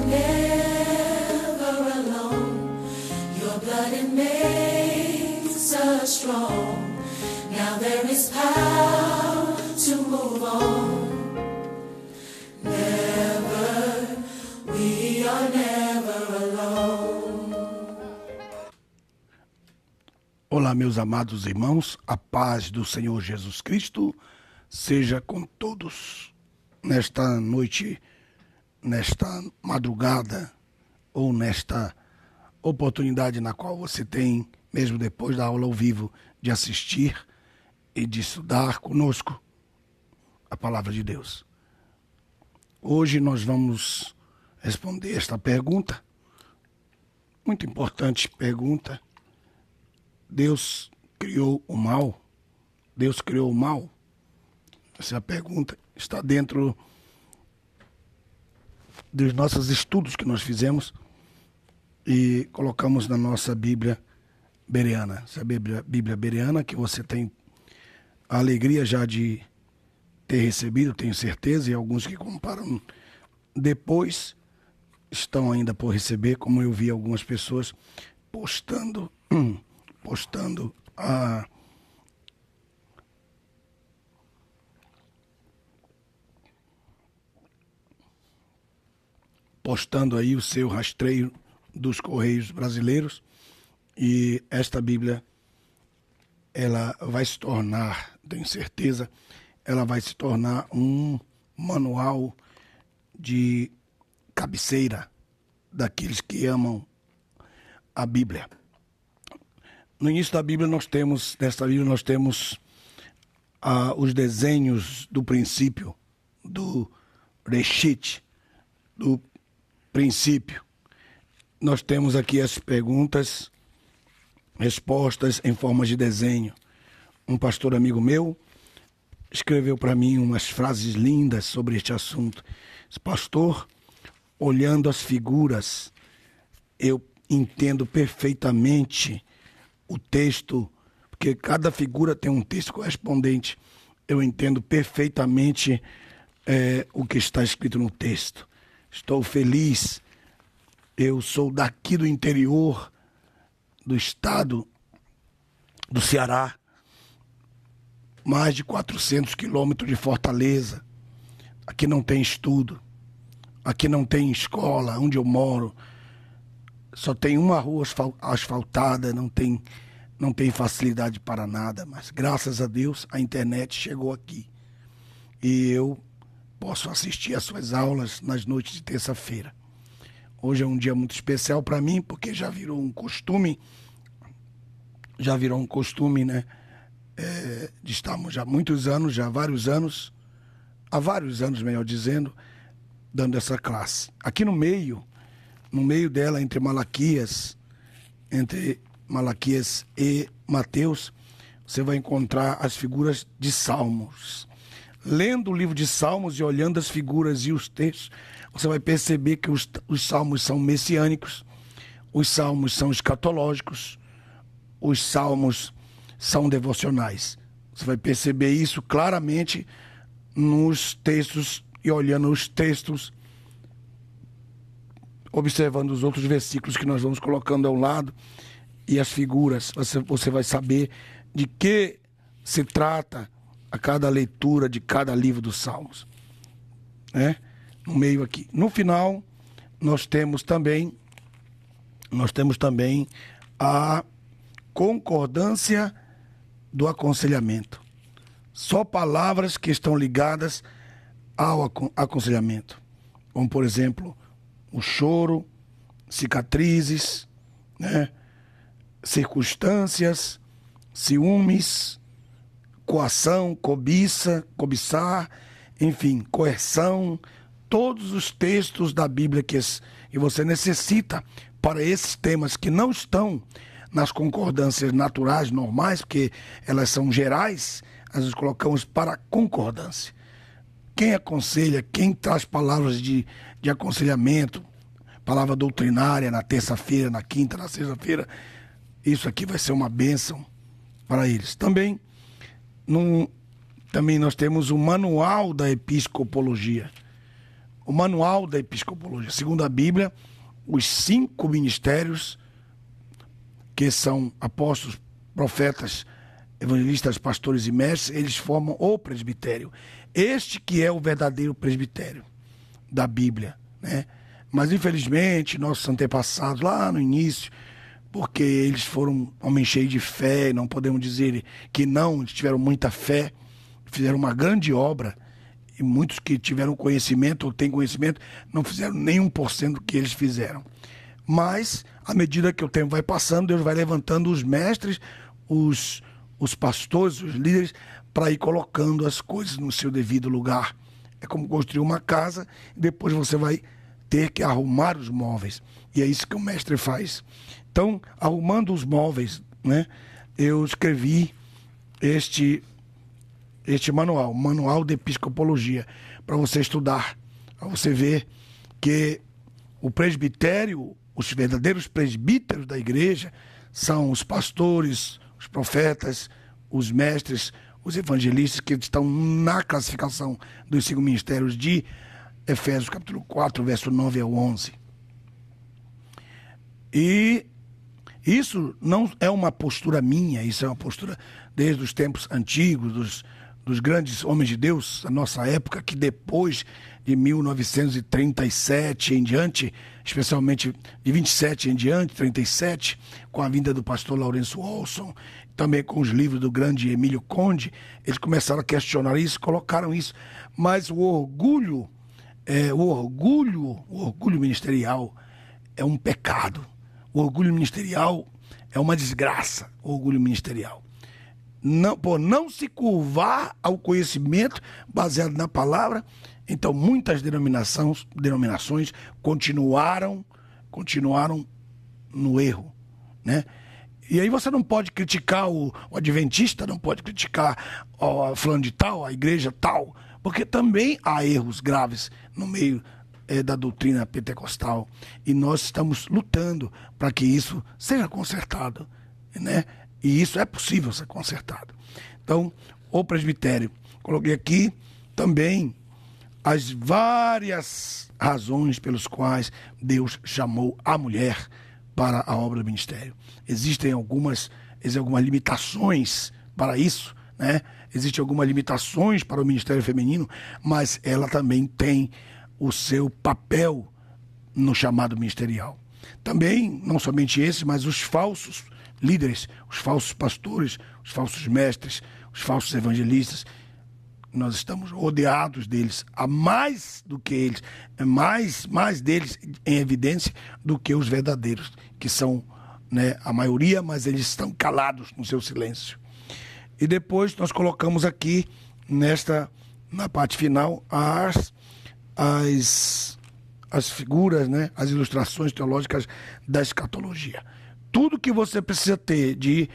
never alone. Your blood it makes us strong. Now there is power to move on. Never, we are never alone. Olá, meus amados irmãos, a paz do Senhor Jesus Cristo seja com todos nesta noite, nesta madrugada ou nesta oportunidade na qual você tem, mesmo depois da aula ao vivo, de assistir e de estudar conosco a palavra de Deus. Hoje nós vamos responder esta pergunta, muito importante pergunta. Deus criou o mal? Deus criou o mal? Essa é a pergunta, está dentro dos nossos estudos que nós fizemos e colocamos na nossa Bíblia Bereana. Essa Bíblia Bereana que você tem a alegria já de ter recebido, tenho certeza, e alguns que compraram depois estão ainda por receber, como eu vi algumas pessoas postando aí o seu rastreio dos Correios brasileiros, e esta Bíblia, ela vai se tornar, tenho certeza, ela vai se tornar um manual de cabeceira daqueles que amam a Bíblia. No início da Bíblia nesta Bíblia nós temos os desenhos do princípio, do Reshit, do princípio. Nós temos aqui as perguntas, respostas em forma de desenho. Um pastor amigo meu escreveu para mim umas frases lindas sobre este assunto. Esse pastor, olhando as figuras, eu entendo perfeitamente o texto, porque cada figura tem um texto correspondente. Eu entendo perfeitamente o que está escrito no texto. Estou feliz. Eu sou daqui do interior do estado do Ceará, mais de 400 quilômetros de Fortaleza. Aqui não tem estudo, aqui não tem escola, onde eu moro. Só tem uma rua asfaltada, não tem facilidade para nada, mas graças a Deus a internet chegou aqui. E eu posso assistir às suas aulas nas noites de terça-feira. Hoje é um dia muito especial para mim, porque já virou um costume, né? De estarmos já muitos anos, há vários anos, melhor dizendo, dando essa classe. Aqui no meio dela, entre Malaquias e Mateus, você vai encontrar as figuras de Salmos. Lendo o livro de Salmos e olhando as figuras e os textos, você vai perceber que os salmos são messiânicos, os salmos são escatológicos, os salmos são devocionais. Você vai perceber isso claramente nos textos e olhando os textos, observando os outros versículos que nós vamos colocando ao lado e as figuras. Você vai saber de que se trata a cada leitura de cada livro dos Salmos, né? No meio aqui. No final, nós temos também a concordância do aconselhamento. Só palavras que estão ligadas ao aconselhamento. Como, por exemplo, o choro, cicatrizes, né? Circunstâncias, ciúmes, coação, cobiçar, enfim, coerção. Todos os textos da Bíblia que você necessita para esses temas que não estão nas concordâncias naturais, normais, porque elas são gerais, nós colocamos para concordância. Quem aconselha, quem traz palavras de aconselhamento, palavra doutrinária na terça-feira, na quinta, na sexta-feira, isso aqui vai ser uma bênção para eles. Também nós temos o Manual da Episcopologia. o manual da episcopologia. Segundo a Bíblia, os 5 ministérios, que são apóstolos, profetas, evangelistas, pastores e mestres, eles formam o presbitério. Este que é o verdadeiro presbitério da Bíblia, né? Mas, infelizmente, nossos antepassados, lá no início, porque eles foram homens cheios de fé, não podemos dizer que não, eles tiveram muita fé, fizeram uma grande obra, e muitos que tiveram conhecimento ou têm conhecimento não fizeram nem 1% do que eles fizeram. Mas, à medida que o tempo vai passando, Deus vai levantando os mestres, os pastores, os líderes, para ir colocando as coisas no seu devido lugar. É como construir uma casa, e depois você vai ter que arrumar os móveis. E é isso que o mestre faz. Então, arrumando os móveis, né, eu escrevi este manual, Manual de Episcopologia, para você estudar, para você ver que o presbitério, os verdadeiros presbíteros da igreja, são os pastores, os profetas, os mestres, os evangelistas, que estão na classificação dos 5 ministérios de Efésios capítulo 4, verso 9 ao 11. E isso não é uma postura minha, isso é uma postura desde os tempos antigos, dos grandes homens de Deus da nossa época, que depois de 1937 em diante, especialmente de 27 em diante, 37, com a vinda do pastor Lourenço Olson, também com os livros do grande Emílio Conde, eles começaram a questionar isso, colocaram isso. Mas o orgulho ministerial é um pecado. O orgulho ministerial é uma desgraça, o orgulho ministerial. Por não se curvar ao conhecimento baseado na palavra, então muitas denominações continuaram no erro, né? E aí você não pode criticar o adventista, não pode criticar o fulano de tal, a igreja tal, porque também há erros graves no meio da doutrina pentecostal, e nós estamos lutando para que isso seja consertado, né? E isso é possível ser consertado. Então, o presbitério, coloquei aqui também as várias razões pelas quais Deus chamou a mulher para a obra do ministério. Existem algumas limitações para isso, né? Existem algumas limitações para o ministério feminino, mas ela também tem o seu papel no chamado ministerial. Também, não somente esse, mas os falsos líderes, os falsos pastores, os falsos mestres, os falsos evangelistas, nós estamos rodeados deles, há mais do que eles, mais deles em evidência do que os verdadeiros, que são, né, a maioria, mas eles estão calados no seu silêncio. E depois nós colocamos aqui, na parte final, as figuras, né, as ilustrações teológicas da escatologia. Tudo que você precisa ter de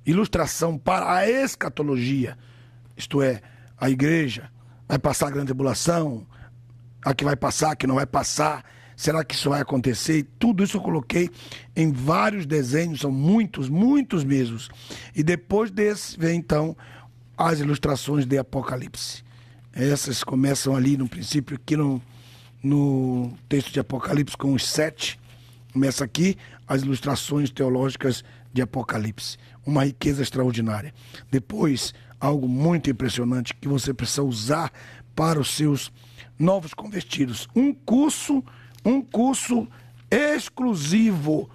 ilustração para a escatologia, isto é, a igreja vai passar a grande tribulação, a que vai passar, a que não vai passar, será que isso vai acontecer? E tudo isso eu coloquei em vários desenhos, são muitos mesmos. E depois desse vem então as ilustrações de Apocalipse. Essas começam ali no princípio, aqui no texto de Apocalipse, com os 7. Começa aqui as ilustrações teológicas de Apocalipse. Uma riqueza extraordinária. Depois, algo muito impressionante que você precisa usar para os seus novos convertidos. Um curso exclusivo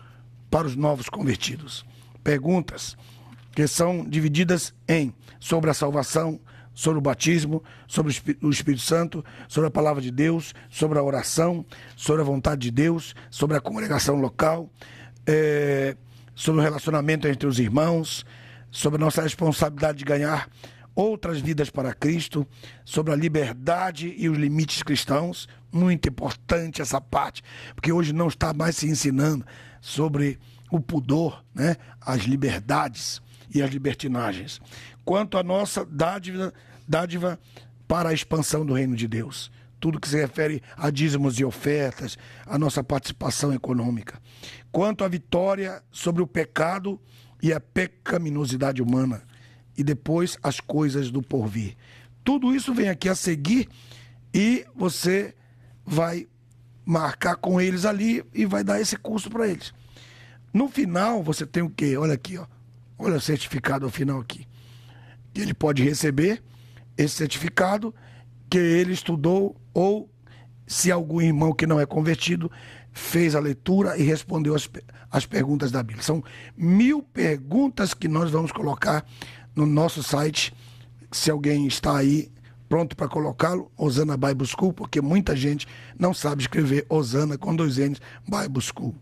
para os novos convertidos. Perguntas que são divididas sobre a salvação, sobre o batismo, sobre o Espírito Santo, sobre a palavra de Deus, sobre a oração, sobre a vontade de Deus, sobre a congregação local, sobre o relacionamento entre os irmãos, sobre a nossa responsabilidade de ganhar outras vidas para Cristo, sobre a liberdade e os limites cristãos. Muito importante essa parte, porque hoje não está mais se ensinando sobre o pudor, né? As liberdades e as libertinagens. Quanto à nossa dádiva para a expansão do reino de Deus. Tudo que se refere a dízimos e ofertas, a nossa participação econômica. Quanto à vitória sobre o pecado e a pecaminosidade humana. E depois as coisas do porvir. Tudo isso vem aqui a seguir e você vai marcar com eles ali e vai dar esse curso para eles. No final, você tem o quê? Olha aqui, ó. Olha o certificado ao final aqui. Ele pode receber esse certificado que ele estudou, ou se algum irmão que não é convertido fez a leitura e respondeu as perguntas da Bíblia. São 1000 perguntas que nós vamos colocar no nosso site. Se alguém está aí pronto para colocá-lo, Osana Bible School, porque muita gente não sabe escrever Osana com 2 N's, Bible School.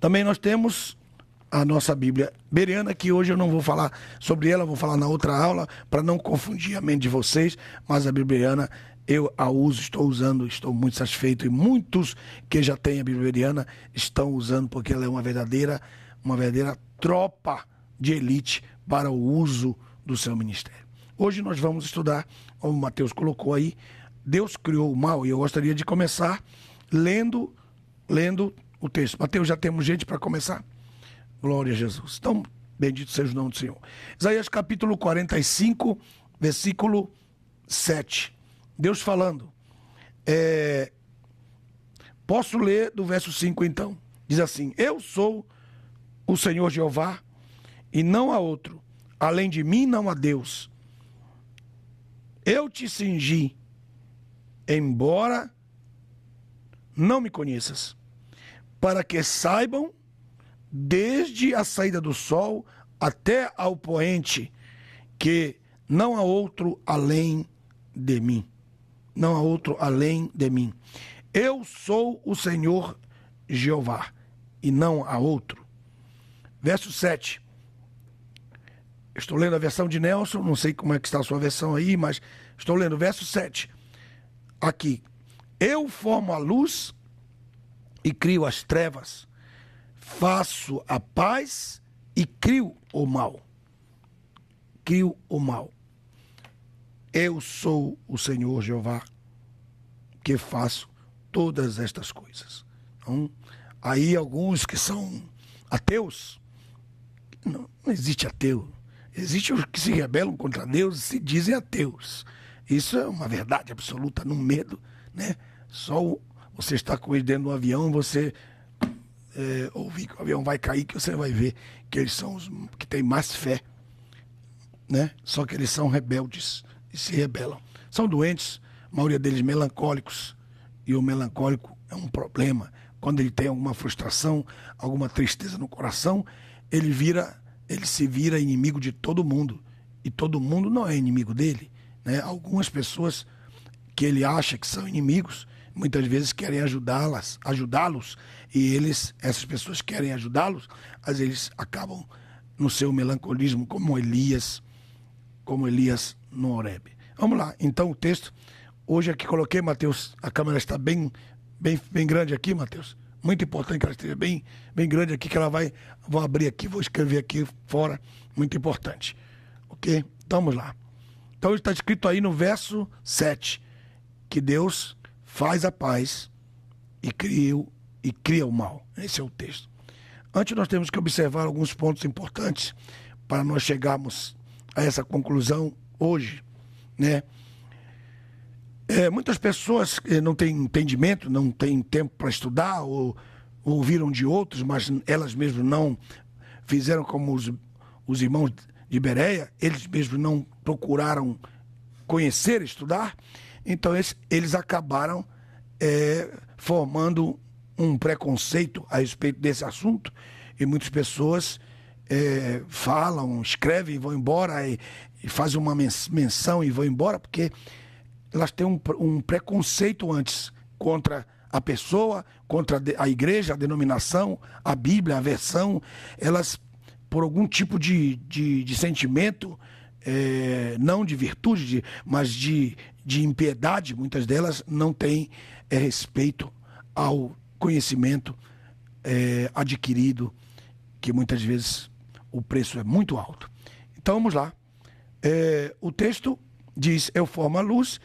Também nós temos a nossa Bíblia Bereana, que hoje eu não vou falar sobre ela, vou falar na outra aula, para não confundir a mente de vocês, mas a Bíblia Bereana eu a uso, estou usando, estou muito satisfeito, e muitos que já têm a Bíblia Bereana estão usando, porque ela é uma verdadeira tropa de elite para o uso do seu ministério. Hoje nós vamos estudar, como o Mateus colocou aí, Deus criou o mal, e eu gostaria de começar lendo o texto. Mateus, já temos gente para começar? Glória a Jesus. Então, bendito seja o nome do Senhor. Isaías capítulo 45, versículo 7. Deus falando. Posso ler do verso 5 então. Diz assim: Eu sou o Senhor Jeová, e não há outro. Além de mim não há Deus. Eu te cingi, embora não me conheças, para que saibam, desde a saída do sol até ao poente, que não há outro além de mim. Não há outro além de mim. Eu sou o Senhor Jeová, e não há outro. Verso 7. Estou lendo a versão de Nelson, não sei como é que está a sua versão aí, mas estou lendo o verso 7. Aqui. Eu formo a luz e crio as trevas. Faço a paz e crio o mal. Crio o mal. Eu sou o Senhor Jeová, que faço todas estas coisas. Então, aí alguns que são ateus, não existe ateu. Existem os que se rebelam contra Deus e se dizem ateus. Isso é uma verdade absoluta, no medo, né? Só você está com ele dentro do avião, você ouvir que o avião vai cair, que você vai ver que eles são os que têm mais fé, né? Só que eles são rebeldes e se rebelam. São doentes, a maioria deles melancólicos, e o melancólico é um problema. Quando ele tem alguma frustração, alguma tristeza no coração, ele se vira inimigo de todo mundo, e todo mundo não é inimigo dele, né? Algumas pessoas que ele acha que são inimigos, muitas vezes querem ajudá-los, e essas pessoas querem ajudá-los, mas eles acabam no seu melancolismo, como Elias no Horebe. Vamos lá, então o texto, hoje aqui coloquei, Mateus, a câmera está bem grande aqui, Mateus, muito importante que ela esteja bem grande aqui, que ela vou abrir aqui, vou escrever aqui fora, muito importante, ok? Então, vamos lá. Então está escrito aí no verso 7, que Deus faz a paz e cria o mal. Esse é o texto. Antes nós temos que observar alguns pontos importantes para nós chegarmos a essa conclusão hoje, né? Muitas pessoas não têm entendimento, não têm tempo para estudar, ou ouviram de outros, mas elas mesmas não fizeram como os irmãos de Bereia, eles mesmos não procuraram conhecer, estudar. Então eles acabaram formando um preconceito a respeito desse assunto, e muitas pessoas falam, escrevem e vão embora, e fazem uma menção e vão embora, porque elas têm um preconceito antes contra a pessoa, contra a igreja, a denominação, a Bíblia, a versão. Elas, por algum tipo de sentimento, não de virtude, mas de impiedade, muitas delas não têm respeito ao conhecimento adquirido, que muitas vezes o preço é muito alto. Então vamos lá. O texto diz: eu formo a luz,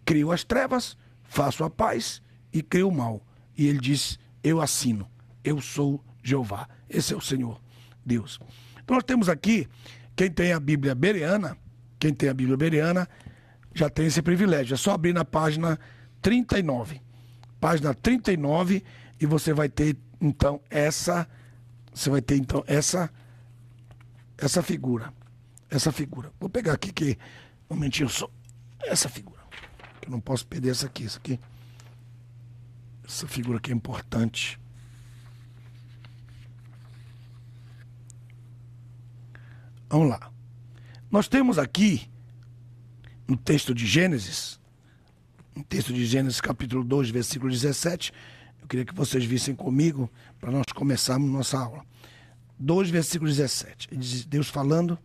crio as trevas, faço a paz e crio o mal. E ele diz: eu assino, eu sou Jeová. Esse é o Senhor Deus. Então nós temos aqui, quem tem a Bíblia Bereana, já tem esse privilégio. É só abrir na página 39. Página 39 e você vai ter então essa figura. Essa figura. Vou pegar aqui que um momentinho só. Essa figura. Eu não posso perder essa aqui. Essa figura aqui é importante. Vamos lá. Nós temos aqui, no texto de Gênesis, capítulo 2, versículo 17, eu queria que vocês vissem comigo, para nós começarmos nossa aula. 2, versículo 17. Deus falando,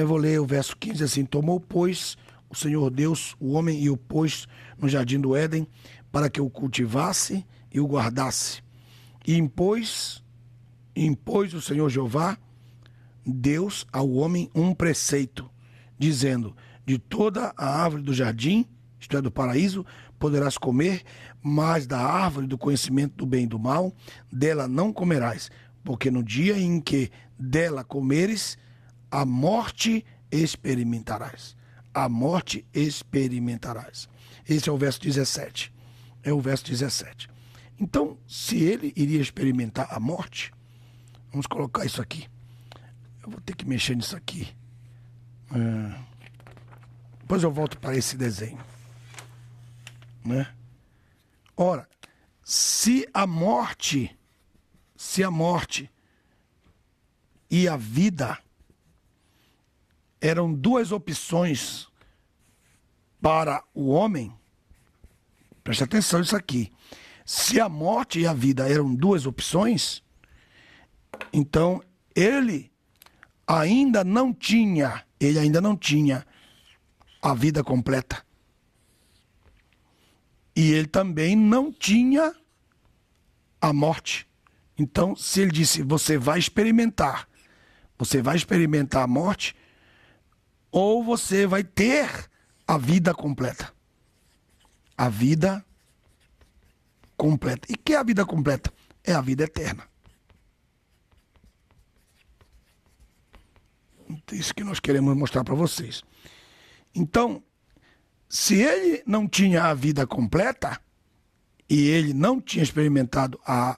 vou ler o verso 15 assim: tomou, pois, o Senhor Deus o homem e o pôs no jardim do Éden, para que o cultivasse e o guardasse. E impôs o Senhor Jeová, Deus, ao homem um preceito, dizendo: de toda a árvore do jardim, isto é, do paraíso, poderás comer, mas da árvore do conhecimento do bem e do mal, dela não comerás, porque no dia em que dela comeres, a morte experimentarás. A morte experimentarás. Esse é o verso 17. É o verso 17. Então, se ele iria experimentar a morte, vamos colocar isso aqui. Eu vou ter que mexer nisso aqui. Depois eu volto para esse desenho. Né? Ora, se a morte e a vida eram duas opções para o homem, preste atenção nisso aqui. Se a morte e a vida eram duas opções, então ele ainda não tinha a vida completa. E ele também não tinha a morte. Então, se ele disse, você vai experimentar a morte, ou você vai ter a vida completa. A vida completa. E que é a vida completa? É a vida eterna. Isso que nós queremos mostrar para vocês. Então, se ele não tinha a vida completa e ele não tinha experimentado a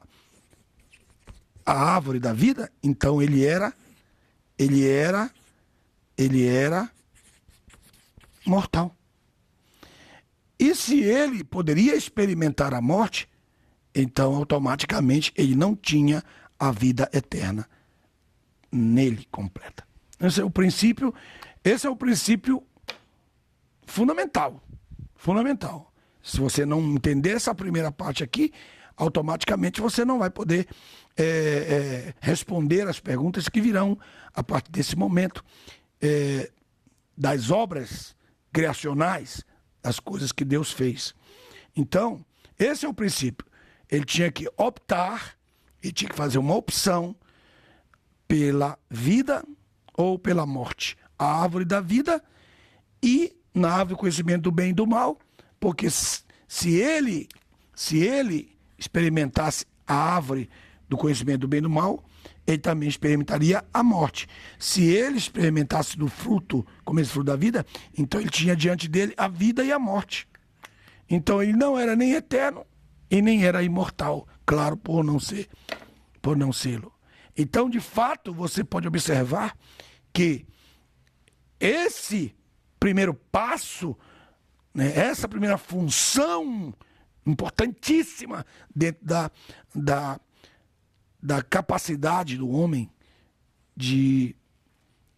árvore da vida, então ele era mortal. E se ele poderia experimentar a morte, então automaticamente ele não tinha a vida eterna nele completa. Esse é o princípio fundamental. Se você não entender essa primeira parte aqui, automaticamente você não vai poder responder as perguntas que virão a partir desse momento das obras criacionais, das coisas que Deus fez. Então, esse é o princípio. Ele tinha que optar, ele tinha que fazer uma opção pela vida ou pela morte. A árvore da vida e na árvore do conhecimento do bem e do mal, porque se ele experimentasse a árvore do conhecimento do bem e do mal, ele também experimentaria a morte. Se ele experimentasse do fruto, como esse fruto da vida, então ele tinha diante dele a vida e a morte. Então ele não era nem eterno e nem era imortal, claro, por não sê-lo. Então, de fato, você pode observar que esse primeiro passo, né, essa primeira função importantíssima dentro da capacidade do homem de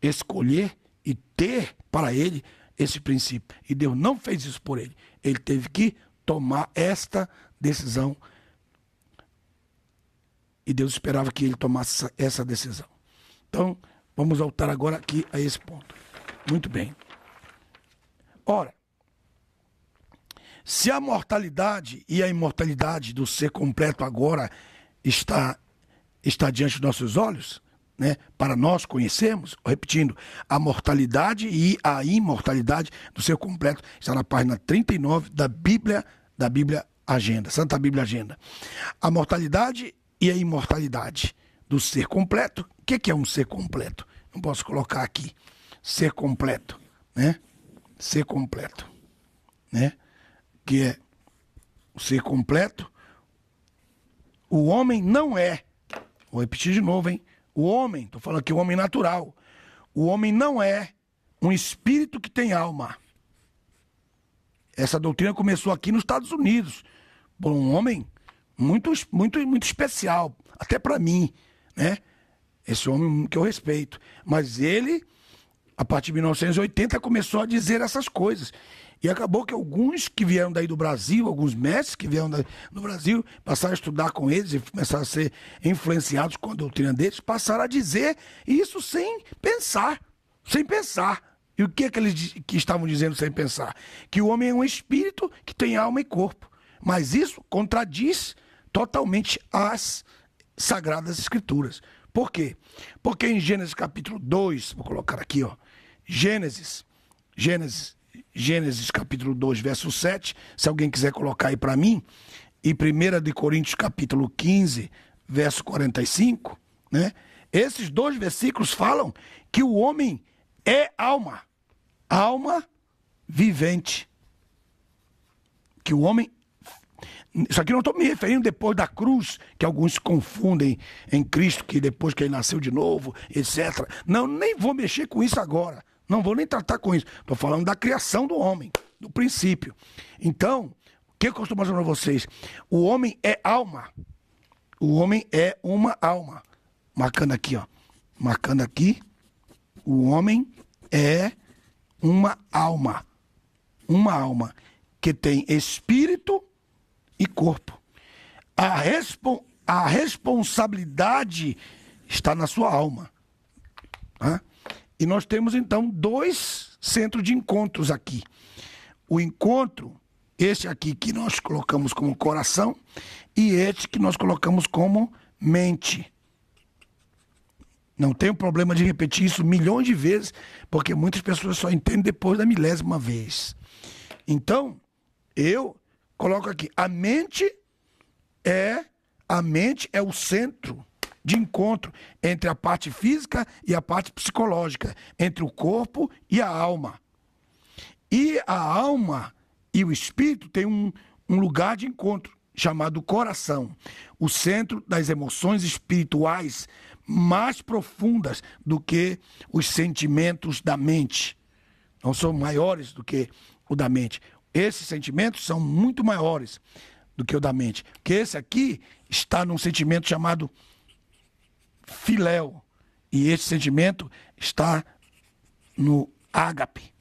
escolher e ter para ele esse princípio. E Deus não fez isso por ele. Ele teve que tomar esta decisão. E Deus esperava que ele tomasse essa decisão. Então, vamos voltar agora aqui a esse ponto. Muito bem. Ora, se a mortalidade e a imortalidade do ser completo agora está diante dos nossos olhos, né, para nós conhecermos, repetindo, a mortalidade e a imortalidade do ser completo está na página 39 da Bíblia Agenda, Santa Bíblia Agenda. A mortalidade e a imortalidade do ser completo. O que é um ser completo? Não posso colocar aqui ser completo, né? ser completo, né? Que é o ser completo. O homem não é, vou repetir de novo, hein? O homem, estou falando aqui o homem natural, o homem não é um espírito que tem alma. Essa doutrina começou aqui nos Estados Unidos, por um homem muito especial, até para mim, né? Esse homem que eu respeito. Mas ele, a partir de 1980, começou a dizer essas coisas. E acabou que alguns que vieram daí do Brasil, alguns mestres que vieram do Brasil, passaram a estudar com eles e começaram a ser influenciados com a doutrina deles, passaram a dizer isso sem pensar. Sem pensar. E o que é que eles que estavam dizendo sem pensar? Que o homem é um espírito que tem alma e corpo. Mas isso contradiz totalmente as Sagradas Escrituras. Por quê? Porque em Gênesis capítulo 2, vou colocar aqui, ó. Gênesis capítulo 2, verso 7, se alguém quiser colocar aí para mim, e 1 de Coríntios capítulo 15, verso 45, né? Esses dois versículos falam que o homem é alma vivente. Que o homem... Isso aqui não estou me referindo depois da cruz, que alguns confundem em Cristo, que depois que ele nasceu de novo, etc. Não, nem vou mexer com isso agora. Não vou nem tratar com isso. Estou falando da criação do homem, do princípio. Então, o que eu costumo dizer para vocês? O homem é alma. O homem é uma alma. Marcando aqui, ó. Marcando aqui. O homem é uma alma. Uma alma que tem espírito e corpo. A responsabilidade está na sua alma. Tá? E nós temos, então, 2 centros de encontros aqui. O encontro, este aqui que nós colocamos como coração, e este que nós colocamos como mente. Não tenho problema de repetir isso milhões de vezes, porque muitas pessoas só entendem depois da 1000ª vez. Então, eu coloco aqui, a mente é o centro de encontro entre a parte física e a parte psicológica, entre o corpo e a alma. E a alma e o espírito têm um lugar de encontro, chamado coração, o centro das emoções espirituais mais profundas do que os sentimentos da mente. Não são maiores do que o da mente. Esses sentimentos são muito maiores do que o da mente. Porque esse aqui está num sentimento chamado filéu. E esse sentimento está no ágape.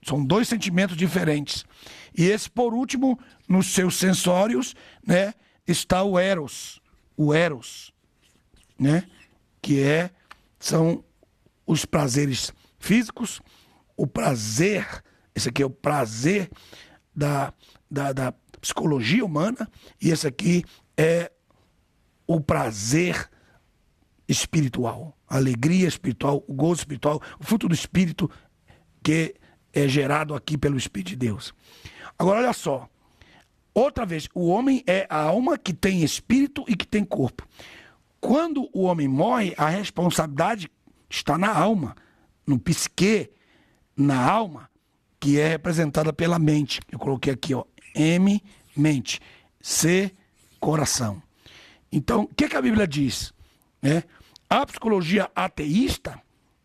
São 2 sentimentos diferentes. E esse, por último, nos seus sensórios, né, está o eros. O eros, né, que são os prazeres físicos, o prazer, esse aqui é o prazer da psicologia humana, e esse aqui é o prazer espiritual, a alegria espiritual, o gozo espiritual, o fruto do Espírito que é gerado aqui pelo Espírito de Deus. Agora, olha só. Outra vez, o homem é a alma que tem espírito e que tem corpo. Quando o homem morre, a responsabilidade está na alma, no psique, na alma, que é representada pela mente. Eu coloquei aqui, ó, M, mente, C, coração. Então, o que a Bíblia diz? A psicologia ateísta,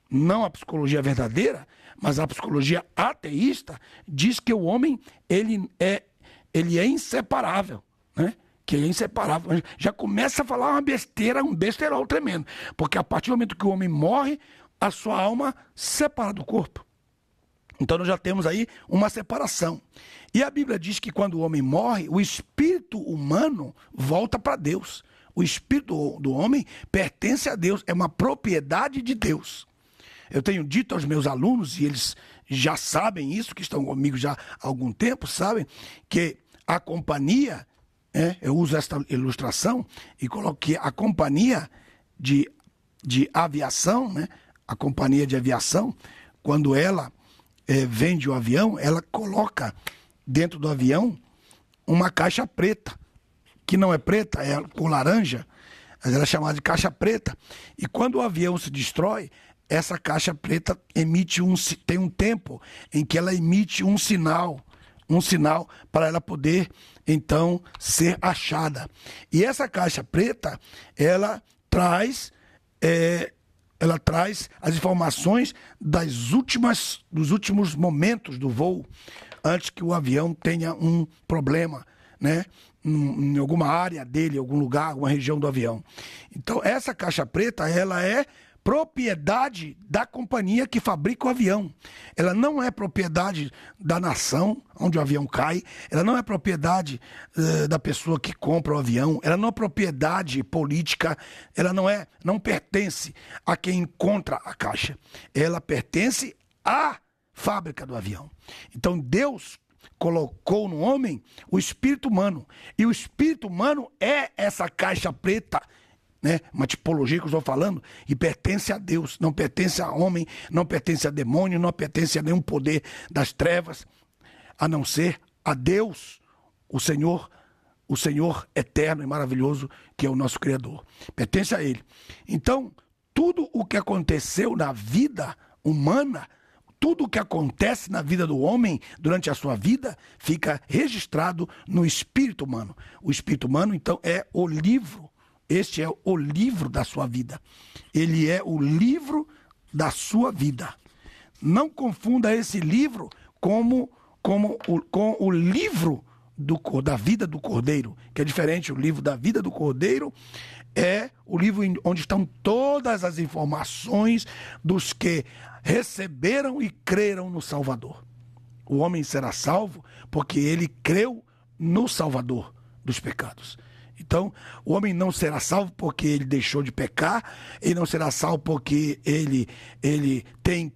não a psicologia verdadeira, mas a psicologia ateísta diz que o homem ele é inseparável, né? Que ele é inseparável. Já começa a falar uma besteira, um besterol tremendo. Porque a partir do momento que o homem morre, a sua alma separa do corpo. Então nós já temos aí uma separação. E a Bíblia diz que quando o homem morre, o espírito humano volta para Deus. O espírito do homem pertence a Deus, é uma propriedade de Deus. Eu tenho dito aos meus alunos, e eles já sabem isso, que estão comigo já há algum tempo, sabem, que a companhia, eu uso esta ilustração e coloco que a companhia de aviação, né, a companhia de aviação, quando ela vende o avião, ela coloca dentro do avião uma caixa preta, que não é preta, é com laranja, mas ela é chamada de caixa preta. E quando o avião se destrói, essa caixa preta tem um tempo em que ela emite um sinal para ela poder, então, ser achada. E essa caixa preta, ela traz as informações dos últimos momentos do voo, antes que o avião tenha um problema, né? Em alguma área dele, algum lugar, alguma região do avião. Então, essa caixa preta, ela é propriedade da companhia que fabrica o avião. Ela não é propriedade da nação onde o avião cai, ela não é propriedade da pessoa que compra o avião, ela não é propriedade política, ela não pertence a quem encontra a caixa. Ela pertence à fábrica do avião. Então, Deus colocou no homem o espírito humano. E o espírito humano é essa caixa preta, né? Uma tipologia que eu estou falando, e pertence a Deus, não pertence a homem, não pertence a demônio, não pertence a nenhum poder das trevas, a não ser a Deus, o Senhor eterno e maravilhoso, que é o nosso Criador. Pertence a Ele. Então, tudo o que aconteceu na vida humana, tudo o que acontece na vida do homem durante a sua vida fica registrado no espírito humano. O espírito humano, então, é o livro. Este é o livro da sua vida. Ele é o livro da sua vida. Não confunda esse livro com o livro da vida do Cordeiro, que é diferente. O livro da vida do Cordeiro é o livro onde estão todas as informações dos que receberam e creram no Salvador. O homem será salvo porque ele creu no Salvador dos pecados. Então, o homem não será salvo porque ele deixou de pecar, ele não será salvo porque ele tem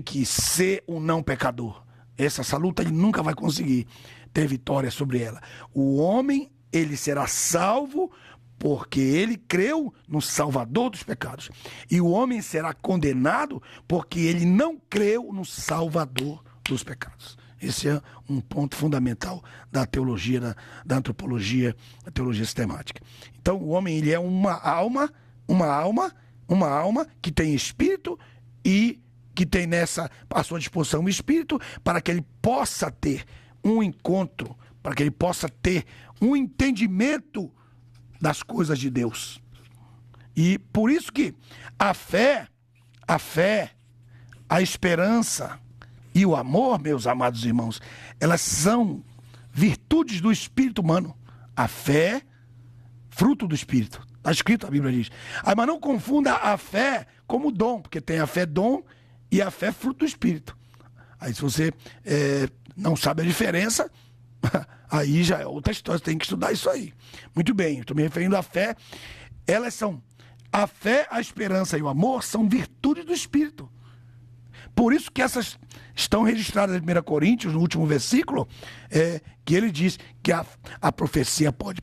que ser um não pecador. Essa luta ele nunca vai conseguir ter vitória sobre ela. O homem, ele será salvo porque ele creu no Salvador dos pecados. E o homem será condenado porque ele não creu no Salvador dos pecados. Esse é um ponto fundamental da teologia, da antropologia, da teologia sistemática. Então, o homem, ele é uma alma que tem espírito e que tem à sua disposição o espírito para que ele possa ter um encontro, para que ele possa ter um entendimento das coisas de Deus. E por isso que a fé, a esperança e o amor, meus amados irmãos, elas são virtudes do espírito humano. A fé, fruto do espírito. Está escrito, a Bíblia diz. Mas não confunda a fé como dom, porque tem a fé dom e a fé fruto do espírito. Aí se você não sabe a diferença, aí já é outra história, você tem que estudar isso aí. Muito bem, estou me referindo à fé. Elas são, a fé, a esperança e o amor são virtudes do espírito. Por isso que essas estão registradas em 1 Coríntios, no último versículo, que ele diz que a profecia pode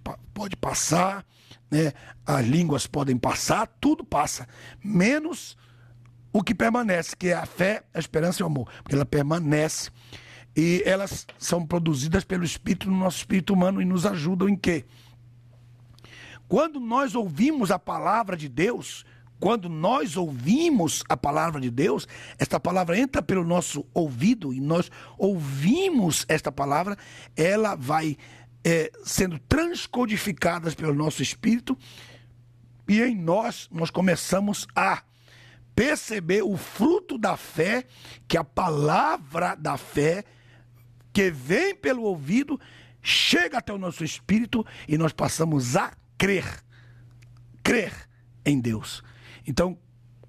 passar, né? As línguas podem passar, tudo passa, menos o que permanece, que é a fé, a esperança e o amor, porque ela permanece e elas são produzidas pelo Espírito no nosso espírito humano e nos ajudam em quê? Quando nós ouvimos a palavra de Deus, esta palavra entra pelo nosso ouvido e nós ouvimos esta palavra, ela vai sendo transcodificada pelo nosso espírito e em nós começamos a perceber o fruto da fé, que a palavra da fé que vem pelo ouvido chega até o nosso espírito e nós passamos a crer em Deus. Então,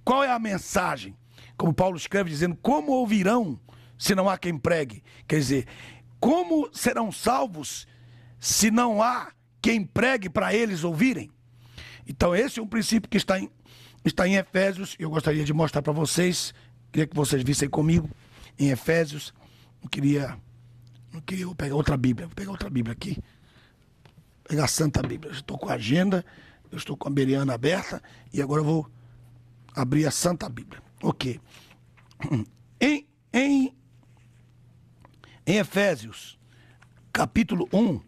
qual é a mensagem? Como Paulo escreve dizendo, como ouvirão se não há quem pregue? Quer dizer, como serão salvos se não há quem pregue para eles ouvirem? Então, esse é um princípio que está em Efésios. Eu gostaria de mostrar para vocês, queria que vocês vissem comigo, em Efésios. Não queria eu pegar outra Bíblia, vou pegar outra Bíblia aqui. Vou pegar a Santa Bíblia. Eu estou com a agenda, eu estou com a Bereana aberta e agora eu vou abrir a Santa Bíblia. Ok. Em Efésios, capítulo 1,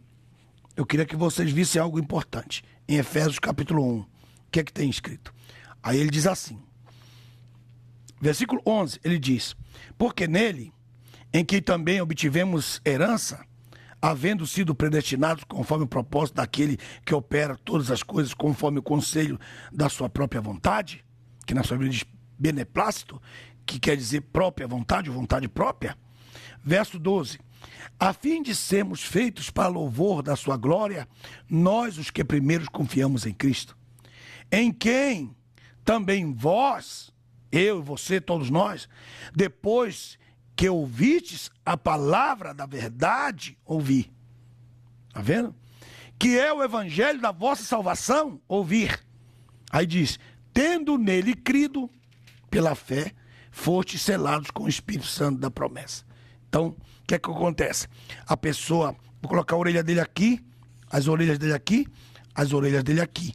eu queria que vocês vissem algo importante. Em Efésios, capítulo 1, o que é que tem escrito? Aí ele diz assim, Versículo 11, ele diz: porque nele, em que também obtivemos herança, havendo sido predestinados conforme o propósito daquele que opera todas as coisas conforme o conselho da sua própria vontade, que na sua Bíblia diz beneplácito, que quer dizer própria vontade, vontade própria. Verso 12, a fim de sermos feitos para louvor da sua glória, nós os que primeiros confiamos em Cristo, em quem também vós, eu e você, todos nós, depois que ouvistes a palavra da verdade, ouvir. Está vendo? Que é o evangelho da vossa salvação, ouvir. Aí diz, tendo nele crido, pela fé, fostes selados com o Espírito Santo da promessa. Então, o que é que acontece? A pessoa, vou colocar a orelha dele aqui, as orelhas dele aqui, as orelhas dele aqui.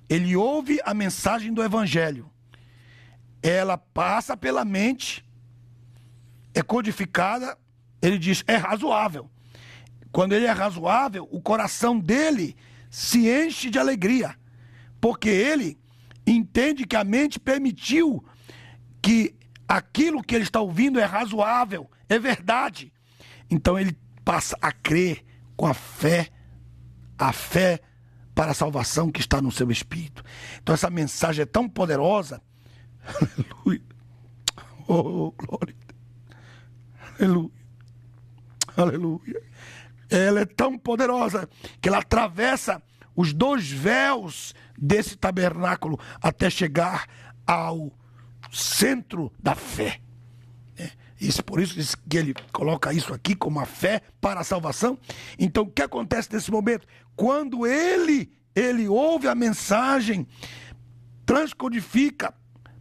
Ele ouve a mensagem do evangelho. Ela passa pela mente, é codificada, ele diz, é razoável. Quando ele é razoável, o coração dele se enche de alegria, porque ele entende que a mente permitiu que aquilo que ele está ouvindo é razoável, é verdade. Então ele passa a crer com a fé para a salvação que está no seu espírito. Então essa mensagem é tão poderosa. Aleluia. Oh, glória. Aleluia. Aleluia. Ela é tão poderosa que ela atravessa os dois véus desse tabernáculo até chegar ao centro da fé. Isso, por isso que ele coloca isso aqui como a fé para a salvação. Então, o que acontece nesse momento? Quando ele ouve a mensagem, transcodifica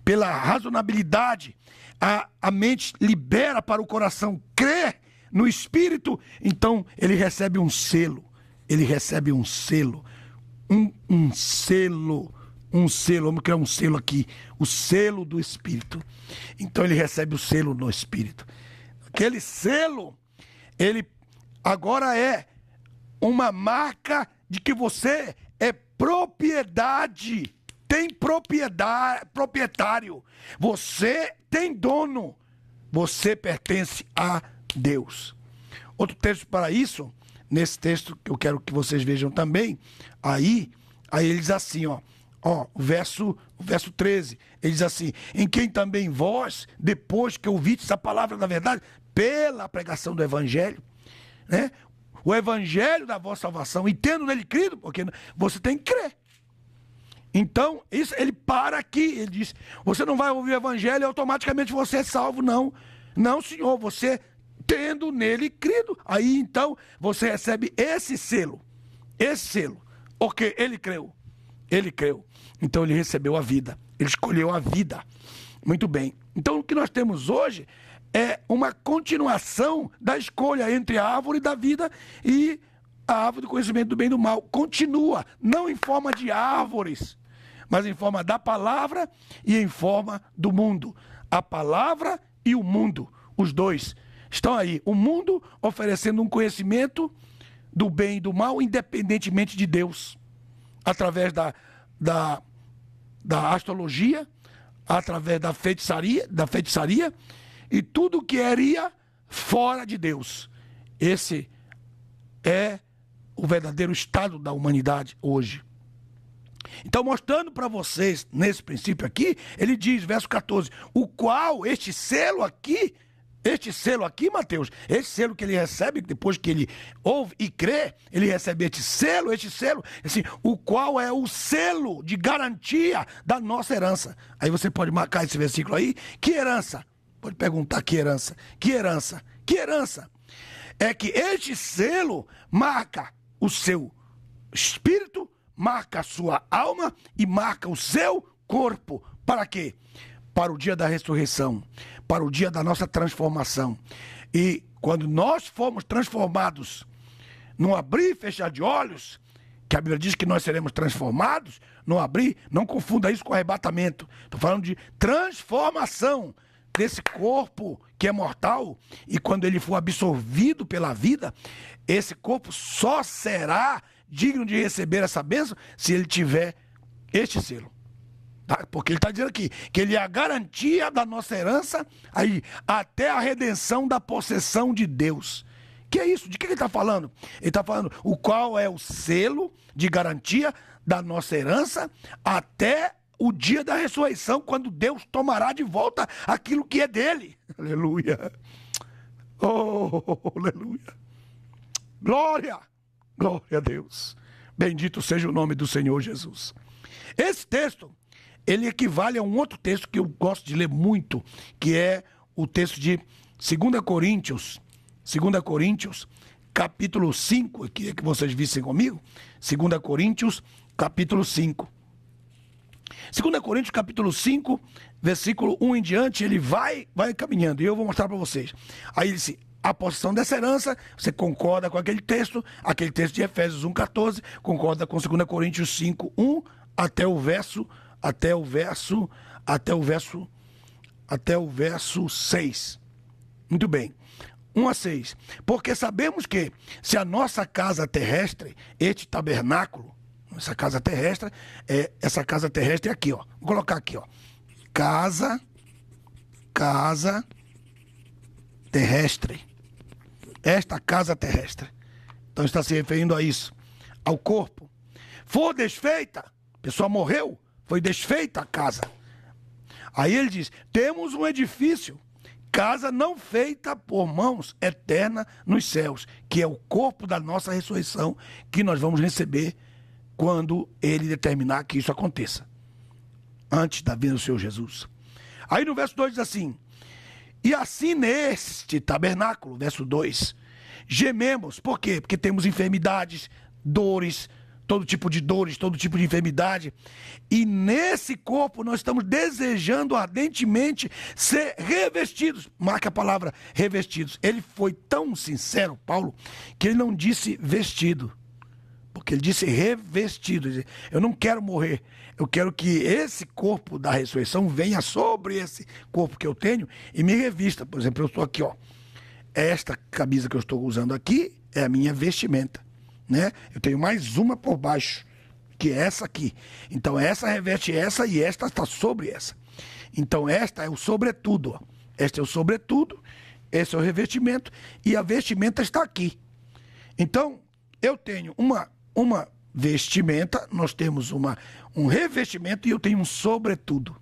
pela razonabilidade, a mente libera para o coração crer no Espírito, então ele recebe um selo. Ele recebe um selo. Um selo. Vamos criar um selo aqui. O selo do Espírito. Então ele recebe o selo no Espírito. Aquele selo, ele agora é uma marca de que você é propriedade. Tem propriedade, proprietário. Você tem dono. Você pertence a Deus. Outro texto para isso, nesse texto que eu quero que vocês vejam também, aí ele diz assim, o verso 13, ele diz assim, em quem também vós, depois que ouvistes a palavra da verdade, pela pregação do evangelho, né? O evangelho da vossa salvação, e tendo nele crido, porque você tem que crer. Então, isso, ele para aqui, ele diz, você não vai ouvir o evangelho e automaticamente você é salvo, não. Não, senhor, você tendo nele crido. Aí, então, você recebe esse selo, porque ele creu. Então, ele recebeu a vida, ele escolheu a vida. Muito bem. Então, o que nós temos hoje é uma continuação da escolha entre a árvore da vida e a árvore do conhecimento do bem e do mal. Continua, não em forma de árvores, mas em forma da palavra e em forma do mundo. A palavra e o mundo, os dois estão aí. O mundo oferecendo um conhecimento do bem e do mal, independentemente de Deus, através da astrologia, através da feitiçaria e tudo que iria fora de Deus. Esse é o verdadeiro estado da humanidade hoje. Então, mostrando para vocês, nesse princípio aqui, ele diz, verso 14, o qual, este selo aqui, Mateus, esse selo que ele recebe, depois que ele ouve e crê, ele recebe este selo, assim, o qual é o selo de garantia da nossa herança. Aí você pode marcar esse versículo aí, que herança? Pode perguntar que herança? Que herança? Que herança? É que este selo marca o seu espírito, marca a sua alma e marca o seu corpo. Para quê? Para o dia da ressurreição, para o dia da nossa transformação. E quando nós formos transformados, num abrir e fechar de olhos, que a Bíblia diz que nós seremos transformados, não abrir, não confunda isso com arrebatamento. Estou falando de transformação desse corpo que é mortal, e quando ele for absorvido pela vida, esse corpo só será digno de receber essa bênção se ele tiver este selo. Tá? Porque ele está dizendo aqui que ele é a garantia da nossa herança aí, até a redenção da possessão de Deus. Que é isso? De que ele está falando? Ele está falando o qual é o selo de garantia da nossa herança até o dia da ressurreição, quando Deus tomará de volta aquilo que é dele. Aleluia. Oh, aleluia. Glória. Glória a Deus. Bendito seja o nome do Senhor Jesus. Esse texto, ele equivale a um outro texto que eu gosto de ler muito, que é o texto de 2 Coríntios, capítulo 5, eu queria que vocês vissem comigo, 2 Coríntios, capítulo 5. 2 Coríntios, capítulo 5, versículo 1 em diante, ele vai caminhando, e eu vou mostrar para vocês. Aí ele disse, a possessão dessa herança, você concorda com aquele texto de Efésios 1,14, concorda com 2 Coríntios 5, 1, até o verso 6. Muito bem. 1 a 6. Porque sabemos que se a nossa casa terrestre, este tabernáculo, essa casa terrestre é aqui, ó. Vou colocar aqui, ó. Casa terrestre. Esta casa terrestre. Então está se referindo a isso, ao corpo. For desfeita, a pessoa morreu, foi desfeita a casa. Aí ele diz, temos um edifício, casa não feita por mãos, eterna nos céus, que é o corpo da nossa ressurreição, que nós vamos receber quando ele determinar que isso aconteça, antes da vinda do Senhor Jesus. Aí no verso 2 diz assim, e assim neste tabernáculo, verso 2, gememos, por quê? Porque temos enfermidades, dores, todo tipo de dores, todo tipo de enfermidade, e nesse corpo nós estamos desejando ardentemente ser revestidos. Marca a palavra revestidos. Ele foi tão sincero, Paulo, que ele não disse vestido, porque ele disse revestido. Eu não quero morrer, eu quero que esse corpo da ressurreição venha sobre esse corpo que eu tenho e me revista. Por exemplo, eu estou aqui, ó. Esta camisa que eu estou usando aqui é a minha vestimenta, né? Eu tenho mais uma por baixo, que é essa aqui. Então essa reveste essa e esta está sobre essa. Então esta é o sobretudo, ó. Este é o sobretudo, esse é o revestimento e a vestimenta está aqui. Então eu tenho uma vestimenta, nós temos um revestimento e eu tenho um sobretudo.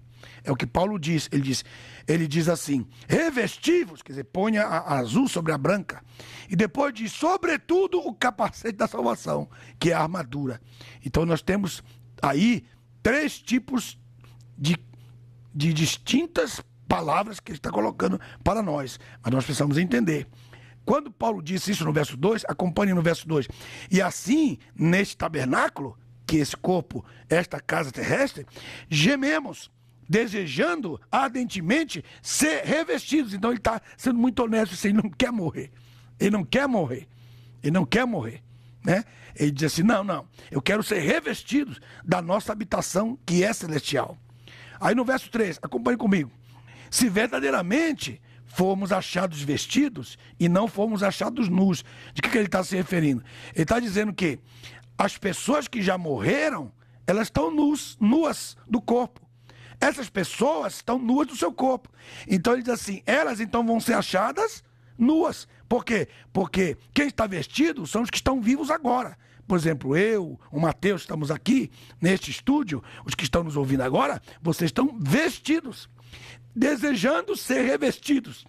É o que Paulo diz, ele diz assim, revestivos, quer dizer, põe a azul sobre a branca, e depois diz, sobretudo, o capacete da salvação, que é a armadura. Então nós temos aí 3 tipos de distintas palavras que ele está colocando para nós, mas nós precisamos entender. Quando Paulo disse isso no verso 2, acompanhe no verso 2, e assim, neste tabernáculo, que esse corpo, esta casa terrestre, gememos, desejando ardentemente ser revestidos. Então ele está sendo muito honesto, ele não quer morrer. Ele não quer morrer. Ele não quer morrer, né? Ele diz assim, não, eu quero ser revestidos da nossa habitação que é celestial. Aí no verso 3, acompanhe comigo. Se verdadeiramente fomos achados vestidos e não fomos achados nus. De que ele está se referindo? Ele está dizendo que as pessoas que já morreram, elas estão nuas do corpo. Essas pessoas estão nuas do seu corpo. Então ele diz assim, elas então vão ser achadas nuas. Por quê? Porque quem está vestido são os que estão vivos agora. Por exemplo, eu, o Mateus, estamos aqui neste estúdio, os que estão nos ouvindo agora, vocês estão vestidos, desejando ser revestidos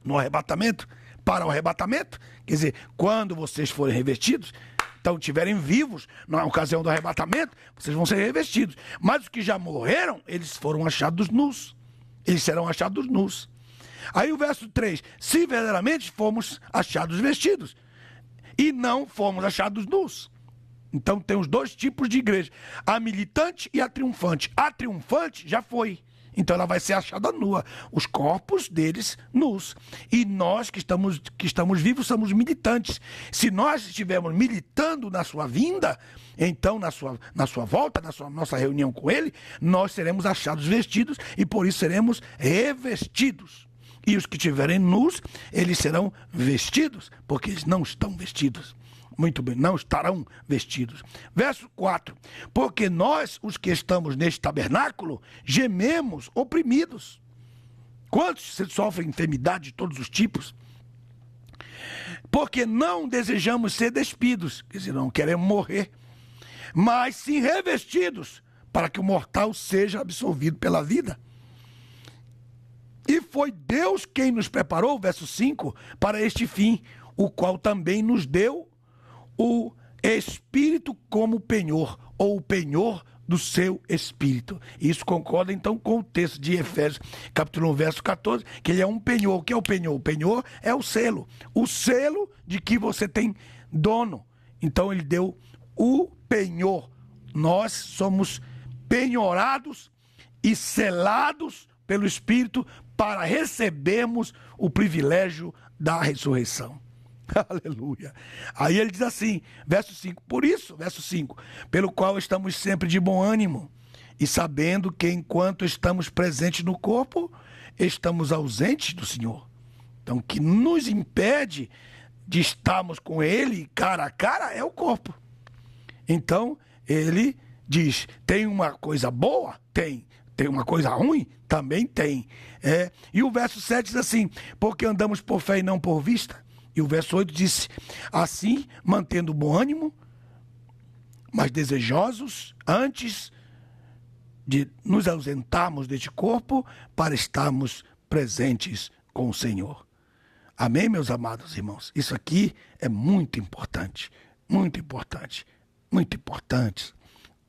no arrebatamento, para o arrebatamento, quer dizer, quando vocês forem revestidos, então estiverem vivos na ocasião do arrebatamento, vocês vão ser revestidos. Mas os que já morreram, eles foram achados nus. Eles serão achados nus. Aí o verso 3, se verdadeiramente fomos achados vestidos e não fomos achados nus. Então tem os 2 tipos de igreja, a militante e a triunfante. A triunfante já foi. Então ela vai ser achada nua, os corpos deles nus. E nós que estamos vivos somos militantes. Se nós estivermos militando na sua vinda, então na sua volta, nossa reunião com ele, nós seremos achados vestidos e por isso seremos revestidos. E os que estiverem nus, eles serão vestidos, porque eles não estão vestidos. Muito bem, não estarão vestidos. Verso 4. Porque nós, os que estamos neste tabernáculo, gememos oprimidos. Quantos sofrem enfermidade de todos os tipos? Porque não desejamos ser despidos, quer dizer, não queremos morrer, mas sim revestidos, para que o mortal seja absolvido pela vida. E foi Deus quem nos preparou, verso 5, para este fim, o qual também nos deu o Espírito como penhor, ou o penhor do seu Espírito. Isso concorda então com o texto de Efésios, capítulo 1, verso 14, que ele é um penhor. O que é o penhor? O penhor é o selo de que você tem dono. Então ele deu o penhor. Nós somos penhorados e selados pelo Espírito para recebermos o privilégio da ressurreição. Aleluia. Aí ele diz assim, verso 5, por isso, verso 5, pelo qual estamos sempre de bom ânimo, e sabendo que enquanto estamos presentes no corpo, estamos ausentes do Senhor. Então, o que nos impede de estarmos com ele cara a cara é o corpo. Então, ele diz, tem uma coisa boa? Tem. Tem uma coisa ruim? Também tem. E o verso 7 diz assim, porque andamos por fé e não por vista. E o verso 8 diz, assim, mantendo bom ânimo, mas desejosos, antes de nos ausentarmos deste corpo, para estarmos presentes com o Senhor. Amém, meus amados irmãos? Isso aqui é muito importante, muito importante, muito importante.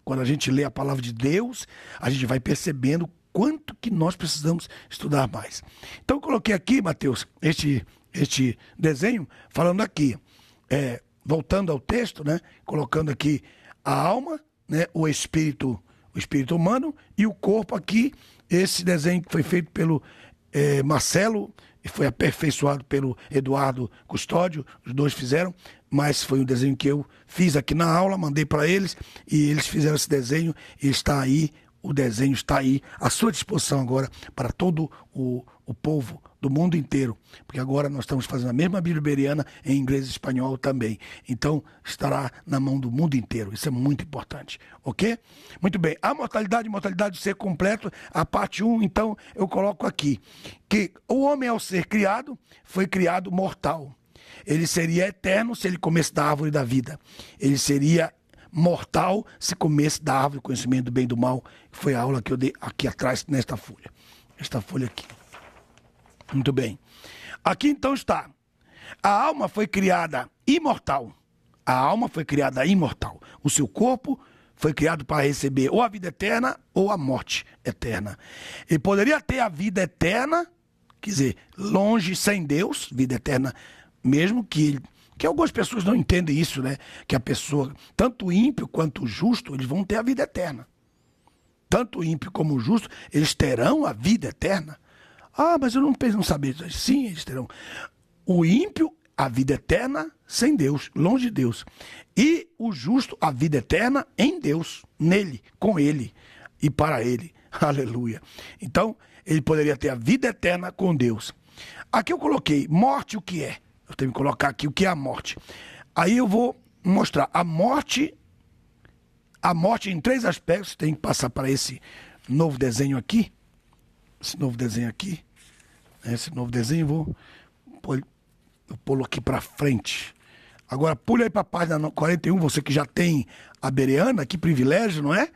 Quando a gente lê a palavra de Deus, a gente vai percebendo quanto que nós precisamos estudar mais. Então, eu coloquei aqui, Mateus, este desenho, falando aqui, voltando ao texto, né, colocando aqui a alma, né, o espírito humano e o corpo aqui, esse desenho que foi feito pelo Marcelo e foi aperfeiçoado pelo Eduardo Custódio, os dois fizeram, mas foi um desenho que eu fiz aqui na aula, mandei para eles e eles fizeram esse desenho e está aí, o desenho está aí à sua disposição agora para todo o povo do mundo inteiro, porque agora nós estamos fazendo a mesma Bíblia Bereana em inglês e espanhol também, então estará na mão do mundo inteiro, isso é muito importante, ok? Muito bem, a mortalidade do ser completo, a parte 1, então eu coloco aqui, que o homem ao ser criado, foi criado mortal, ele seria eterno se ele comesse da árvore da vida, ele seria mortal se comesse da árvore do conhecimento do bem e do mal, que foi a aula que eu dei aqui atrás, nesta folha, esta folha aqui. Muito bem. Aqui então está. A alma foi criada imortal. A alma foi criada imortal. O seu corpo foi criado para receber ou a vida eterna ou a morte eterna. Ele poderia ter a vida eterna, quer dizer, longe, sem Deus, vida eterna, mesmo que algumas pessoas não entendem isso, né? Que a pessoa, tanto o ímpio quanto o justo, eles vão ter a vida eterna. Tanto o ímpio como o justo, eles terão a vida eterna. Ah, mas eu não sabia. Sim, eles terão. O ímpio, a vida eterna sem Deus, longe de Deus. E o justo, a vida eterna em Deus, nele, com ele e para ele. Aleluia. Então, ele poderia ter a vida eterna com Deus. Aqui eu coloquei morte, o que é? Eu tenho que colocar aqui o que é a morte. Aí eu vou mostrar a morte em 3 aspectos. Tem que passar para esse novo desenho aqui. Esse novo desenho aqui. Esse novo desenho eu pulo aqui para frente. Agora pule aí para a página 41, você que já tem a Bereana, que privilégio, não é?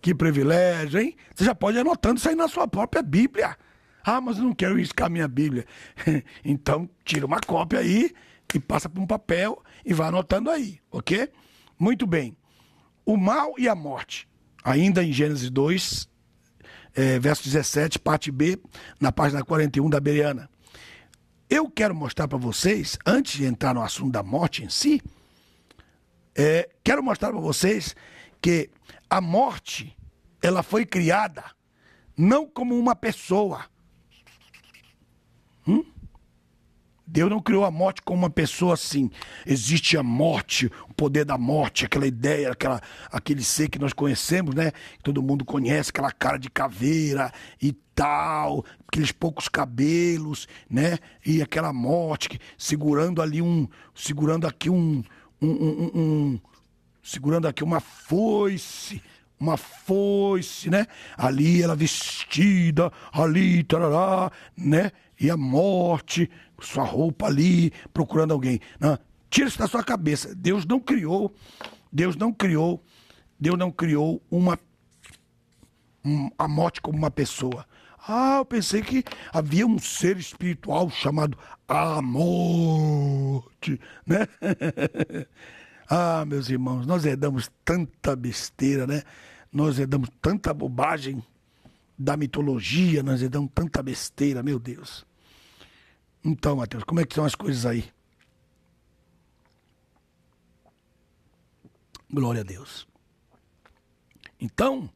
Que privilégio, hein? Você já pode ir anotando isso aí na sua própria Bíblia. Ah, mas eu não quero riscar a minha Bíblia. Então, tira uma cópia aí e passa para um papel e vai anotando aí, ok? Muito bem. O mal e a morte. Ainda em Gênesis 2, verso 17, parte B, na página 41 da Bereana. Eu quero mostrar para vocês, antes de entrar no assunto da morte em si, quero mostrar para vocês que a morte, ela foi criada não como uma pessoa. Deus não criou a morte como uma pessoa assim. Existe a morte, o poder da morte, aquela ideia, aquele ser que nós conhecemos, né? Que todo mundo conhece, aquela cara de caveira e tal, aqueles poucos cabelos, né? E aquela morte, segurando aqui um segurando aqui uma foice, né? Ali ela vestida, ali, tarará, né? E a morte, sua roupa ali, procurando alguém. Não, tira isso da sua cabeça. Deus não criou a morte como uma pessoa. Eu pensei que havia um ser espiritual chamado a morte, né? Meus irmãos, nós herdamos tanta besteira, né? Nós herdamos tanta bobagem da mitologia, nós herdamos tanta besteira, meu Deus. Então, Mateus, como é que são as coisas aí? Glória a Deus. Então,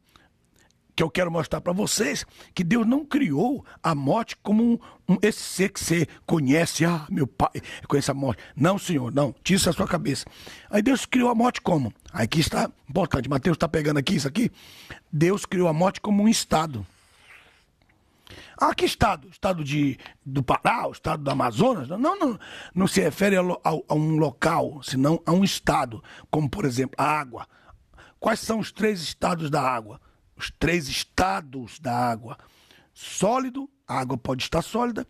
que eu quero mostrar para vocês que Deus não criou a morte como esse ser que você conhece. Meu pai conhece a morte. Não, Senhor, não. Tira isso da sua cabeça. Aí Deus criou a morte como? Aqui está importante. Mateus está pegando aqui isso aqui. Deus criou a morte como um estado. Que estado? Estado do Pará, o estado do Amazonas? Não se refere a um local, senão a um estado. Como, por exemplo, a água. Quais são os 3 estados da água? Os 3 estados da água. Sólido, a água pode estar sólida,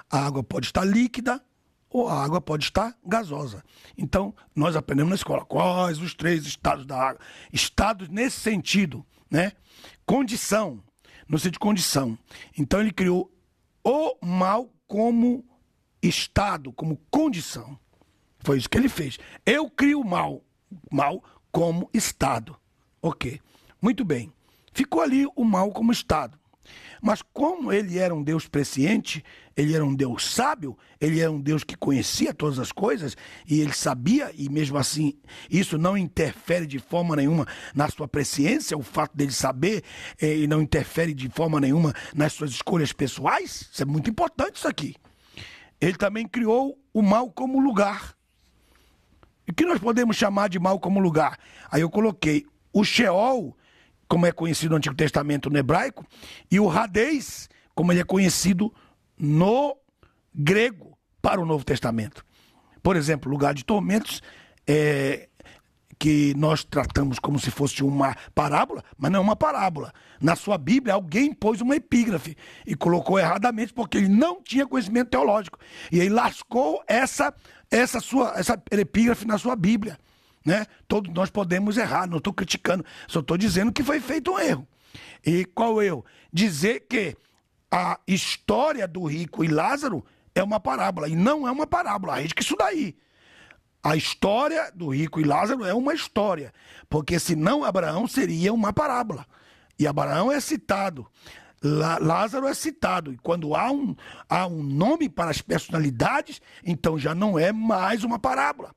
a água pode estar líquida ou a água pode estar gasosa. Então, nós aprendemos na escola quais os 3 estados da água. Estados nesse sentido, né? Condição, no sentido de condição. Então, ele criou o mal como estado, como condição. Foi isso que ele fez. Eu crio o mal como estado. Ok, muito bem. Ficou ali o mal como estado. Mas como ele era um Deus presciente, ele era um Deus sábio, ele era um Deus que conhecia todas as coisas, e ele sabia, e mesmo assim, isso não interfere de forma nenhuma na sua presciência, o fato dele saber, e não interfere de forma nenhuma nas suas escolhas pessoais. Isso é muito importante isso aqui. Ele também criou o mal como lugar. E o que nós podemos chamar de mal como lugar? Aí eu coloquei o Sheol, como é conhecido no Antigo Testamento no hebraico, e o Hades, como ele é conhecido no grego para o Novo Testamento. Por exemplo, lugar de tormentos, que nós tratamos como se fosse uma parábola, mas não é uma parábola. Na sua Bíblia, alguém pôs uma epígrafe e colocou erradamente porque ele não tinha conhecimento teológico. E aí lascou essa epígrafe na sua Bíblia. Né? Todos nós podemos errar, não estou criticando, só estou dizendo que foi feito um erro. E qual erro? Dizer que a história do rico e Lázaro é uma parábola, e não é uma parábola, arrisca isso daí. A história do rico e Lázaro é uma história, porque senão Abraão seria uma parábola. E Abraão é citado, Lázaro é citado, e quando há um nome para as personalidades, então já não é mais uma parábola.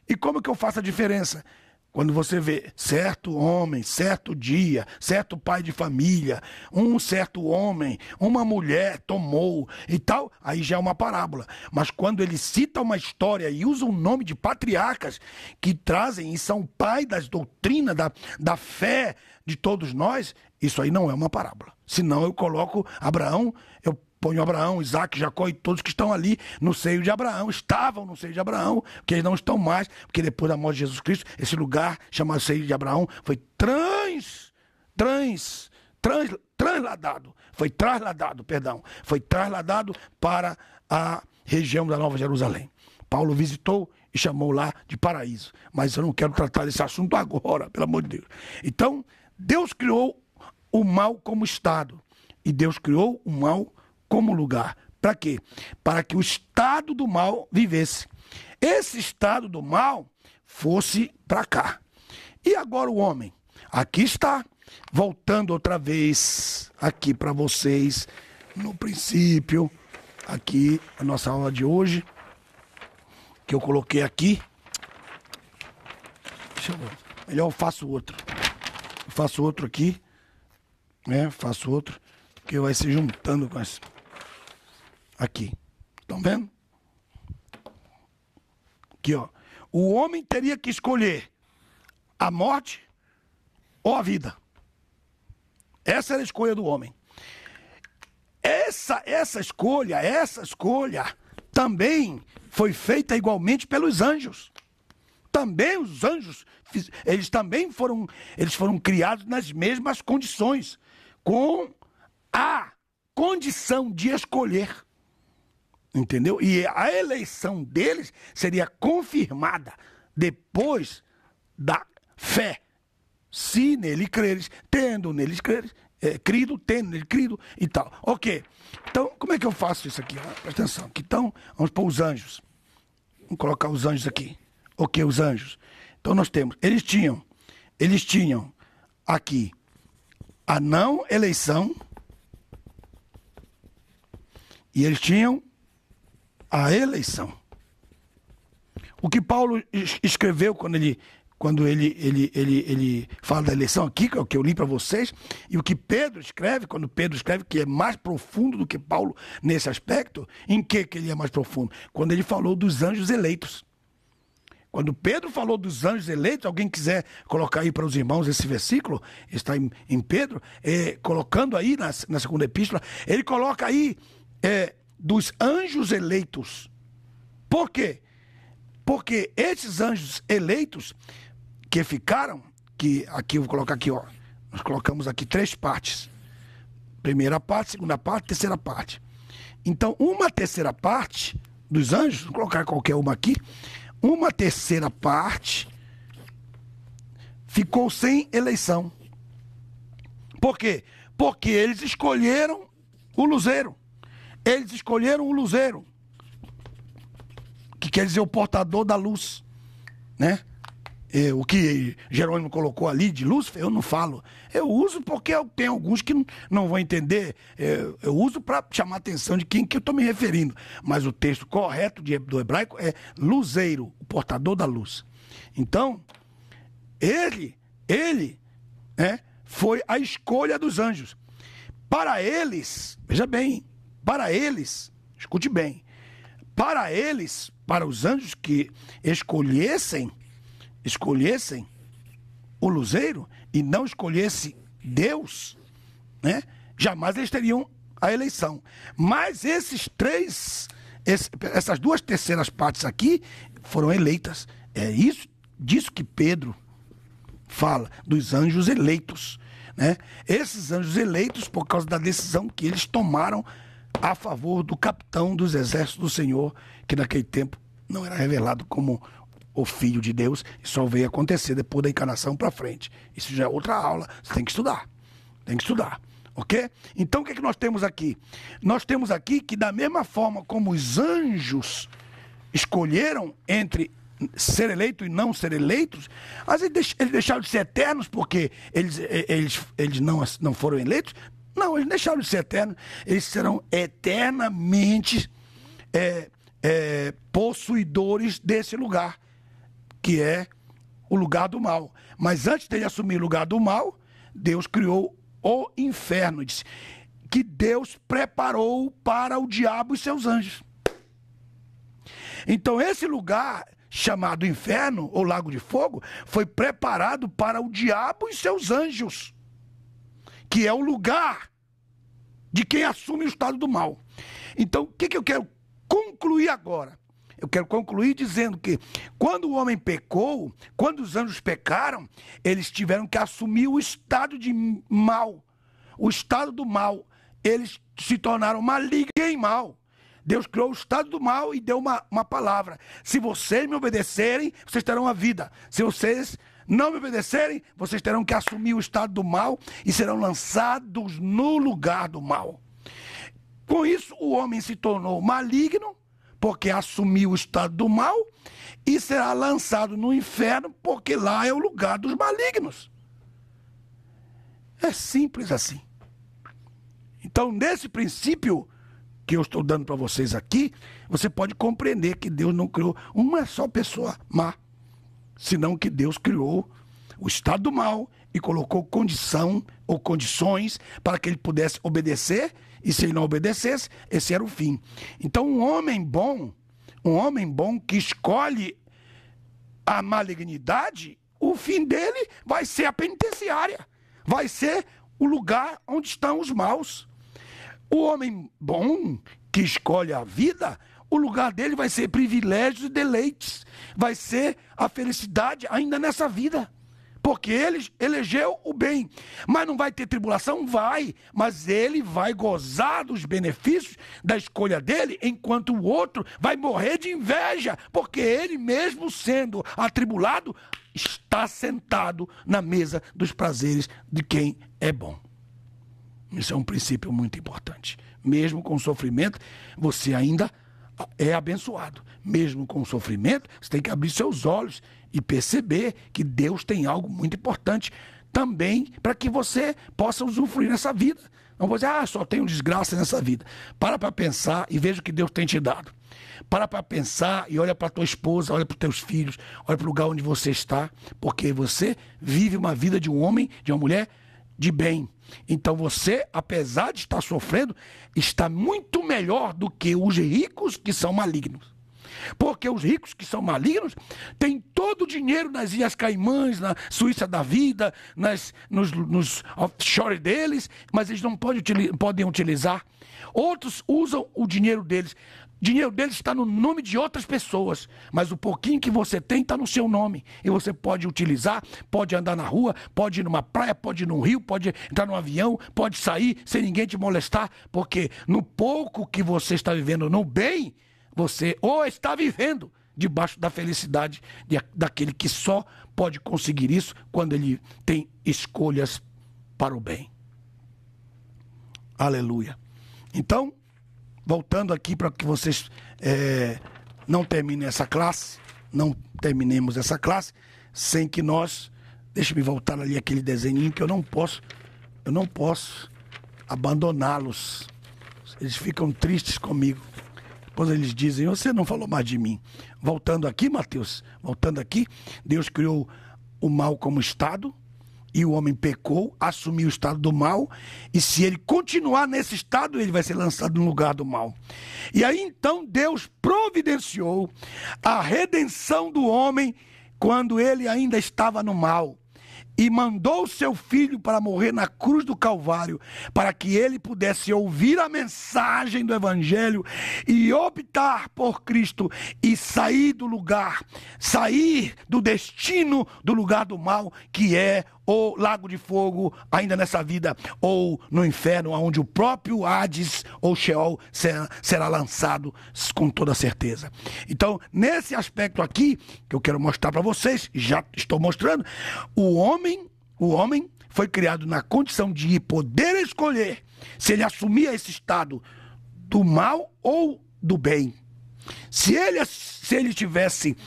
E como que eu faço a diferença? Quando você vê certo homem, certo dia, certo pai de família, um certo homem, uma mulher tomou e tal, aí já é uma parábola. Mas quando ele cita uma história e usa o nome de patriarcas que trazem e são pai das doutrinas, da fé de todos nós, isso aí não é uma parábola. Senão eu coloco Abraão, eu ponho Abraão, Isaac, Jacó e todos que estão ali no seio de Abraão, estavam no seio de Abraão, porque eles não estão mais, porque depois da morte de Jesus Cristo, esse lugar chamado seio de Abraão foi trasladado para a região da Nova Jerusalém. Paulo visitou e chamou lá de paraíso, mas eu não quero tratar desse assunto agora, pelo amor de Deus. Então, Deus criou o mal como estado, e Deus criou o mal como lugar. Para quê? Para que o estado do mal vivesse. Esse estado do mal fosse para cá. E agora o homem? Aqui está, voltando outra vez aqui para vocês, no princípio, aqui a nossa aula de hoje, que eu coloquei aqui. Deixa eu ver. Melhor eu faço outro. Eu faço outro aqui, né? Faço outro, que vai se juntando com esse. Aqui, estão vendo? Aqui, ó. O homem teria que escolher a morte ou a vida. Essa era a escolha do homem. Essa escolha também foi feita igualmente pelos anjos. também os anjos, eles foram criados nas mesmas condições, com a condição de escolher. Entendeu? E a eleição deles seria confirmada depois da fé. Se nele creres, tendo neles creres, crido, tendo nele crido e tal. Ok. Então, como é que eu faço isso aqui? Presta atenção. Então, vamos pôr os anjos. Vamos colocar os anjos aqui. Ok, os anjos. Então, nós temos, eles tinham aqui a não eleição e eles tinham a eleição. O que Paulo escreveu quando ele fala da eleição aqui, que é o que eu li para vocês, e o que Pedro escreve, quando Pedro escreve, que é mais profundo do que Paulo nesse aspecto, em que ele é mais profundo? Quando ele falou dos anjos eleitos. Quando Pedro falou dos anjos eleitos, alguém quiser colocar aí para os irmãos esse versículo, está em Pedro, colocando aí na segunda epístola, ele coloca aí dos anjos eleitos. Por quê? Porque esses anjos eleitos que ficaram, que aqui eu vou colocar aqui, ó, nós colocamos aqui 3 partes. Primeira parte, segunda parte, terceira parte. Então, uma terceira parte dos anjos, vou colocar qualquer uma aqui, uma terceira parte ficou sem eleição. Por quê? Porque eles escolheram o luzeiro. Eles escolheram o luzeiro, que quer dizer o portador da luz, né? O que Jerônimo colocou ali de Lúcifer, eu não falo. Eu uso porque tem alguns que não vão entender. Eu uso para chamar a atenção de quem que eu estou me referindo. Mas o texto correto do hebraico é luzeiro, o portador da luz. Então, ele foi a escolha dos anjos. Para eles, veja bem, para eles, escute bem, para os anjos que escolhessem o luzeiro e não escolhesse Deus, né, jamais eles teriam a eleição. Mas essas 2 terceiras partes aqui foram eleitas. É disso que Pedro fala, dos anjos eleitos, né? Esses anjos eleitos, por causa da decisão que eles tomaram a favor do capitão dos exércitos do Senhor, que naquele tempo não era revelado como o Filho de Deus, e só veio acontecer depois da encarnação para frente. Isso já é outra aula, você tem que estudar. Ok? Então, o que nós temos aqui? Nós temos aqui que, da mesma forma como os anjos escolheram entre ser eleito e não ser eleitos, às vezes eles deixaram de ser eternos porque eles não foram eleitos. Não, eles deixaram de ser eternos, eles serão eternamente possuidores desse lugar, que é o lugar do mal. Mas antes dele assumir o lugar do mal, Deus criou o inferno, disse que Deus preparou para o diabo e seus anjos. Então esse lugar, chamado inferno, ou lago de fogo, foi preparado para o diabo e seus anjos, que é o lugar de quem assume o estado do mal. Então, o que eu quero concluir agora? Eu quero concluir dizendo que quando o homem pecou, quando os anjos pecaram, eles tiveram que assumir o estado de mal, o estado do mal. Eles se tornaram malignos e mal. Deus criou o estado do mal e deu uma palavra. Se vocês me obedecerem, vocês terão a vida. Se vocês não me obedecerem, vocês terão que assumir o estado do mal e serão lançados no lugar do mal. Com isso, o homem se tornou maligno, porque assumiu o estado do mal, e será lançado no inferno, porque lá é o lugar dos malignos. É simples assim. Então, nesse princípio que eu estou dando para vocês aqui, você pode compreender que Deus não criou uma só pessoa má, senão que Deus criou o estado do mal e colocou condição ou condições para que ele pudesse obedecer, e se ele não obedecesse, esse era o fim. Então um homem bom que escolhe a malignidade, o fim dele vai ser a penitenciária, vai ser o lugar onde estão os maus. O homem bom que escolhe a vida, o lugar dele vai ser privilégios e deleites. Vai ser a felicidade ainda nessa vida. Porque ele elegeu o bem. Mas não vai ter tribulação? Vai. Mas ele vai gozar dos benefícios da escolha dele, enquanto o outro vai morrer de inveja. Porque ele mesmo sendo atribulado, está sentado na mesa dos prazeres de quem é bom. Isso é um princípio muito importante. Mesmo com sofrimento, você ainda é abençoado. Mesmo com sofrimento, você tem que abrir seus olhos e perceber que Deus tem algo muito importante também para que você possa usufruir nessa vida. Não vou dizer, só tenho desgraça nessa vida. Para pensar e veja o que Deus tem te dado. Para pensar e olha para tua esposa, olha para os teus filhos, olha para o lugar onde você está, porque você vive uma vida de um homem, de uma mulher de bem. Então você, apesar de estar sofrendo, está muito melhor do que os ricos que são malignos. Porque os ricos que são malignos têm todo o dinheiro nas Ilhas Caimãs, na Suíça da vida, nos offshore deles, mas eles não podem utilizar. Outros usam o dinheiro deles. O dinheiro deles está no nome de outras pessoas, mas o pouquinho que você tem está no seu nome. E você pode utilizar, pode andar na rua, pode ir numa praia, pode ir num rio, pode entrar num avião, pode sair sem ninguém te molestar, porque no pouco que você está vivendo no bem, você ou está vivendo debaixo da felicidade daquele que só pode conseguir isso quando ele tem escolhas para o bem. Aleluia. Então, voltando aqui para que vocês não terminem essa classe, não terminemos essa classe sem que nós... Deixa-me voltar ali aquele desenho que eu não posso abandoná-los. Eles ficam tristes comigo. Depois eles dizem, você não falou mais de mim. Voltando aqui, Mateus, Deus criou o mal como estado, e o homem pecou, assumiu o estado do mal, e se ele continuar nesse estado, ele vai ser lançado no lugar do mal. E aí então Deus providenciou a redenção do homem quando ele ainda estava no mal. E mandou o seu filho para morrer na cruz do Calvário, para que ele pudesse ouvir a mensagem do Evangelho e optar por Cristo e sair do lugar, sair do destino do lugar do mal, que é o lago de fogo, ainda nessa vida, ou no inferno, onde o próprio Hades ou Sheol será lançado com toda certeza. Então, nesse aspecto aqui, que eu quero mostrar para vocês, já estou mostrando, o homem foi criado na condição de poder escolher se ele assumia esse estado do mal ou do bem. Se ele tivesse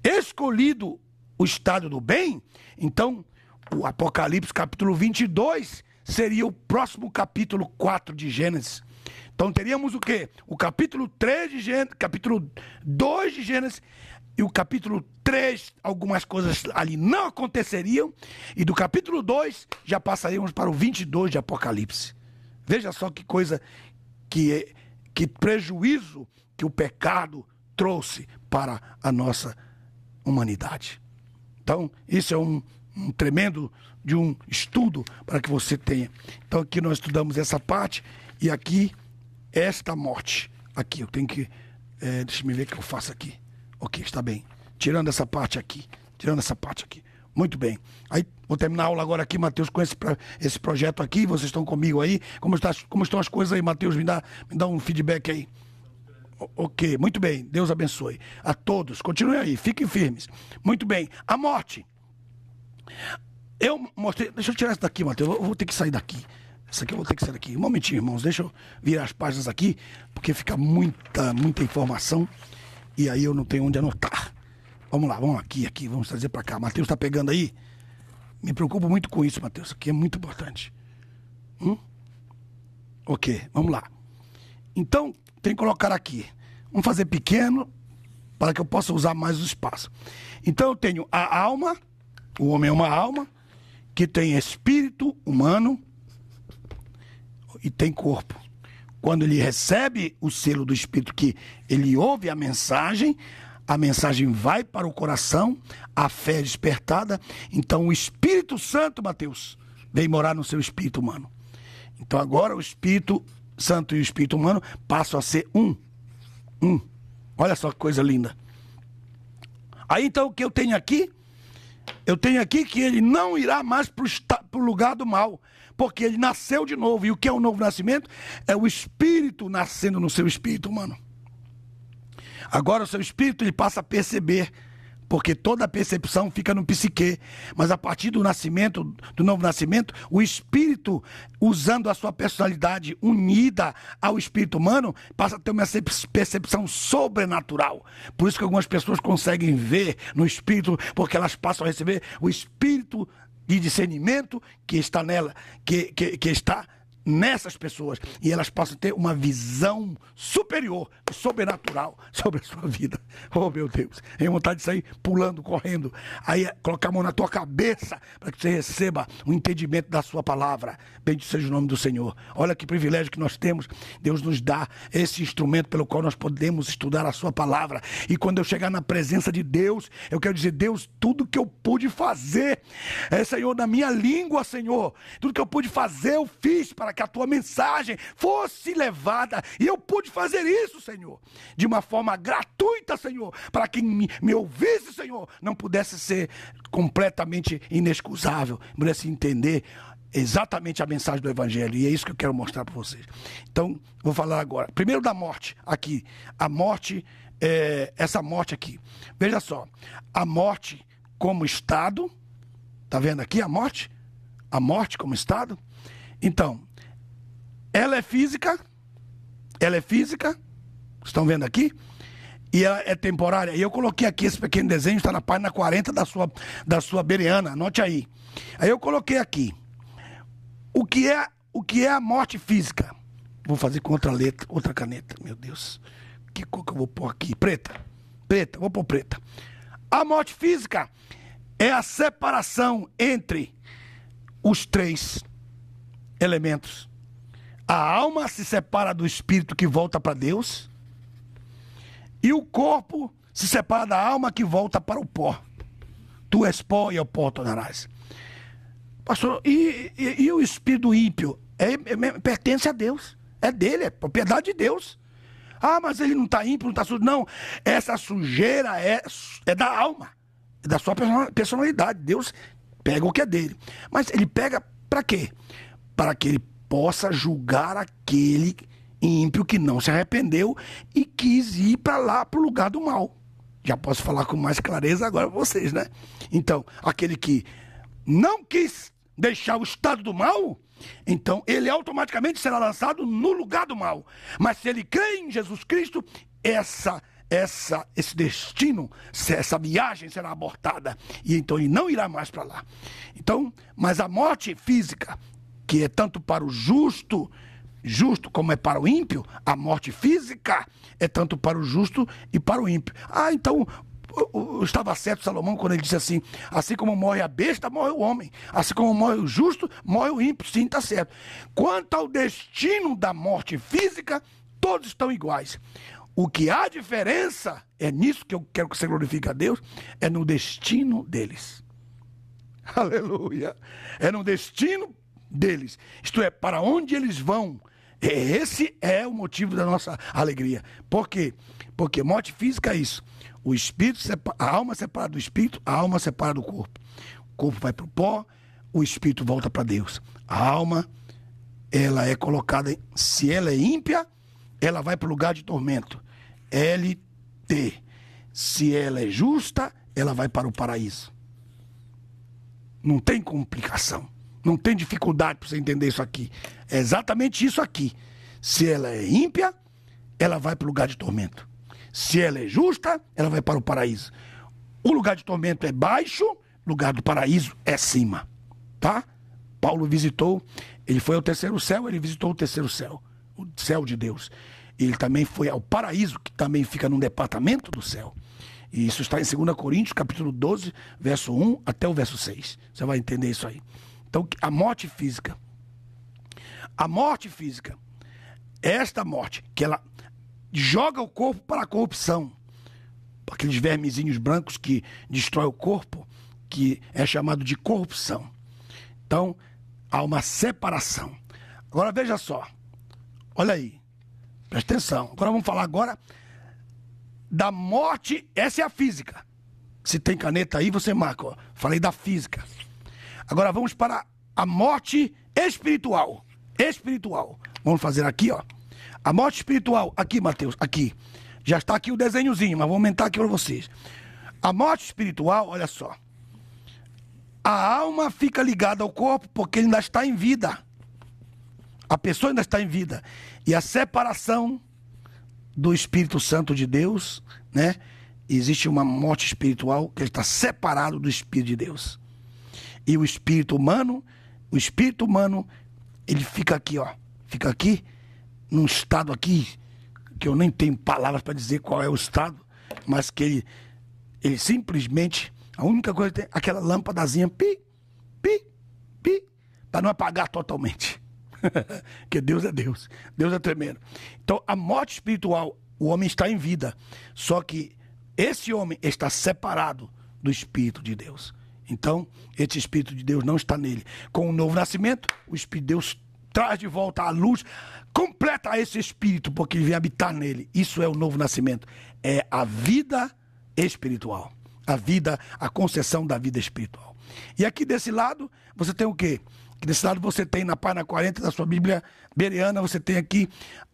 escolhido o estado do bem, então o Apocalipse capítulo 22 seria o próximo capítulo 4 de Gênesis. Então teríamos o quê? O capítulo 3 de Gênesis, capítulo 2 de Gênesis, e o capítulo 3, algumas coisas ali não aconteceriam, e do capítulo 2 já passaríamos para o 22 de Apocalipse. Veja só que coisa, que prejuízo que o pecado trouxe para a nossa humanidade. Então, isso é um tremendo de um estudo para que você tenha. Então, aqui nós estudamos essa parte, e aqui, esta morte. Aqui, eu tenho que... deixa eu ver o que eu faço aqui. Ok, está bem. Tirando essa parte aqui. Muito bem. Aí, vou terminar a aula agora aqui, Mateus, com esse projeto aqui. Vocês estão comigo aí? Como estão as coisas aí, Mateus? Me dá um feedback aí. Ok, muito bem, Deus abençoe a todos, continuem aí, fiquem firmes. Muito bem, a morte. Eu mostrei, deixa eu tirar isso daqui, Mateus, eu vou ter que sair daqui. Isso aqui eu vou ter que sair daqui. Um momentinho, irmãos, deixa eu virar as páginas aqui, porque fica muita informação e aí eu não tenho onde anotar. Vamos lá, aqui, vamos trazer para cá. Mateus está pegando aí? Me preocupo muito com isso, Mateus, isso aqui é muito importante. Ok, vamos lá. Então, tem que colocar aqui. Vamos fazer pequeno para que eu possa usar mais o espaço. Então eu tenho a alma, o homem é uma alma, que tem espírito humano e tem corpo. Quando ele recebe o selo do Espírito, que ele ouve a mensagem vai para o coração, a fé é despertada, então o Espírito Santo, Mateus, vem morar no seu espírito humano. Então agora o Espírito Santo e o Espírito humano passam a ser um. Olha só que coisa linda. Aí então o que eu tenho aqui? Eu tenho aqui que ele não irá mais para o lugar do mal, porque ele nasceu de novo. E o que é o novo nascimento? É o Espírito nascendo no seu espírito humano. Agora o seu espírito ele passa a perceber, porque toda a percepção fica no psique. Mas a partir do nascimento, do novo nascimento, o espírito, usando a sua personalidade unida ao espírito humano, passa a ter uma percepção sobrenatural. Por isso que algumas pessoas conseguem ver no espírito, porque elas passam a receber o espírito de discernimento que está nela, que está nessas pessoas, e elas passam a ter uma visão superior, sobrenatural sobre a sua vida. Oh meu Deus, tem vontade de sair pulando, correndo, aí colocar a mão na tua cabeça para que você receba o entendimento da sua palavra. Bendito seja o nome do Senhor. Olha que privilégio que nós temos. Deus nos dá esse instrumento pelo qual nós podemos estudar a sua palavra, e quando eu chegar na presença de Deus, eu quero dizer: Deus, tudo que eu pude fazer, Senhor, na minha língua, Senhor, tudo que eu pude fazer, eu fiz para que a tua mensagem fosse levada, e eu pude fazer isso, Senhor, de uma forma gratuita, Senhor, para quem me ouvisse, Senhor, não pudesse ser completamente inexcusável, pudesse entender exatamente a mensagem do Evangelho, e é isso que eu quero mostrar para vocês. Então, vou falar agora, primeiro da morte, aqui, a morte, essa morte aqui, veja só, a morte como estado, tá vendo aqui a morte como estado? Então, ela é física, estão vendo aqui? E ela é temporária. E eu coloquei aqui esse pequeno desenho, está na página 40 da sua Bereana, anote aí. Aí eu coloquei aqui, o que é a morte física? Vou fazer com outra letra, outra caneta, meu Deus. Que cor que eu vou pôr aqui? Preta, vou pôr preta. A morte física é a separação entre os três elementos. A alma se separa do espírito que volta para Deus, e o corpo se separa da alma que volta para o pó. Tu és pó e ao pó tornarás. Pastor, e o espírito ímpio? Pertence a Deus, é dele, é propriedade de Deus. Ah, mas ele não está ímpio, não está sujo. Não, essa sujeira é da alma, é da sua personalidade. Deus pega o que é dele, mas ele pega para quê? Para que ele possa julgar aquele ímpio que não se arrependeu e quis ir para lá, para o lugar do mal. Já posso falar com mais clareza agora para vocês, né? Então, aquele que não quis deixar o estado do mal, então ele automaticamente será lançado no lugar do mal. Mas se ele crê em Jesus Cristo, esse destino, essa viagem será abortada, e então ele não irá mais para lá. Então, mas a morte física, que é tanto para o justo como é para o ímpio, a morte física é tanto para o justo e para o ímpio. Ah, então estava certo Salomão quando ele disse assim: assim como morre a besta, morre o homem, assim como morre o justo, morre o ímpio. Sim, está certo. Quanto ao destino da morte física, todos estão iguais. O que há diferença, é nisso que eu quero que você glorifique a Deus, é no destino deles. Aleluia! É no destino deles, isto é, para onde eles vão. Esse é o motivo da nossa alegria. Por quê? Porque morte física é isso: o espírito, a alma separa do espírito, a alma separa do corpo. O corpo vai para o pó, o espírito volta para Deus. A alma, ela é colocada, se ela é ímpia, ela vai para o lugar de tormento, LT. Se ela é justa, ela vai para o paraíso. Não tem complicação, não tem dificuldade para você entender isso aqui. É exatamente isso aqui. Se ela é ímpia, ela vai para o lugar de tormento. Se ela é justa, ela vai para o paraíso. O lugar de tormento é baixo, o lugar do paraíso é cima. Tá? Paulo visitou, ele foi ao terceiro céu, ele visitou o terceiro céu, o céu de Deus. Ele também foi ao paraíso, que também fica num departamento do céu. E isso está em 2 Coríntios, capítulo 12, verso 1 até o verso 6. Você vai entender isso aí. Então, a morte física, esta morte, que ela joga o corpo para a corrupção, aqueles vermezinhos brancos que destrói o corpo, que é chamado de corrupção. Então, há uma separação. Agora, veja só, Olha aí. Presta atenção. Agora vamos falar agora da morte. Essa é a física. Se tem caneta aí, você marca. Ó. Falei da física. Agora vamos para a morte espiritual. Espiritual. Vamos fazer aqui, ó. A morte espiritual. Aqui, Mateus. Aqui. Já está aqui o desenhozinho, mas vou aumentar aqui para vocês. A morte espiritual, olha só. A alma fica ligada ao corpo porque ele ainda está em vida. A pessoa ainda está em vida. E a separação do Espírito Santo de Deus, né? Existe uma morte espiritual que ele está separado do Espírito de Deus. E o espírito humano, ele fica aqui, ó. Fica aqui, num estado aqui, que eu nem tenho palavras para dizer qual é o estado, mas que ele simplesmente, a única coisa que tem, aquela lâmpadazinha, pi, pi, pi, para não apagar totalmente. Porque Deus é Deus. Deus é tremendo. Então, a morte espiritual, o homem está em vida. Só que esse homem está separado do Espírito de Deus. Então, esse Espírito de Deus não está nele. Com o novo nascimento, o Espírito de Deus traz de volta a luz, completa esse Espírito, porque ele vem habitar nele. Isso é o novo nascimento. É a vida espiritual. A vida, a concessão da vida espiritual. E aqui desse lado, você tem o quê? Desse lado você tem na página 40 da sua Bíblia Bereana, você tem aqui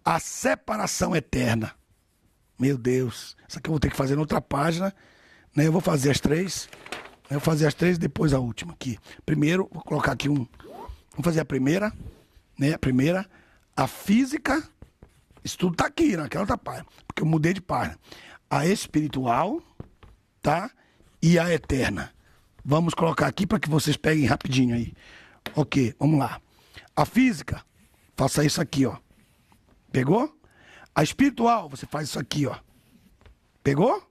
a separação eterna. Meu Deus, isso aqui eu vou ter que fazer em outra página, né? Eu vou fazer as três. Eu vou fazer as três e depois a última aqui. Primeiro, vou colocar aqui Vamos fazer a primeira, né? A primeira, a física. Isso tudo tá aqui, naquela outra página, porque eu mudei de página. A espiritual, tá? E a eterna. Vamos colocar aqui para que vocês peguem rapidinho aí. Ok, vamos lá. A física, faça isso aqui, ó. Pegou? A espiritual, você faz isso aqui, ó. Pegou?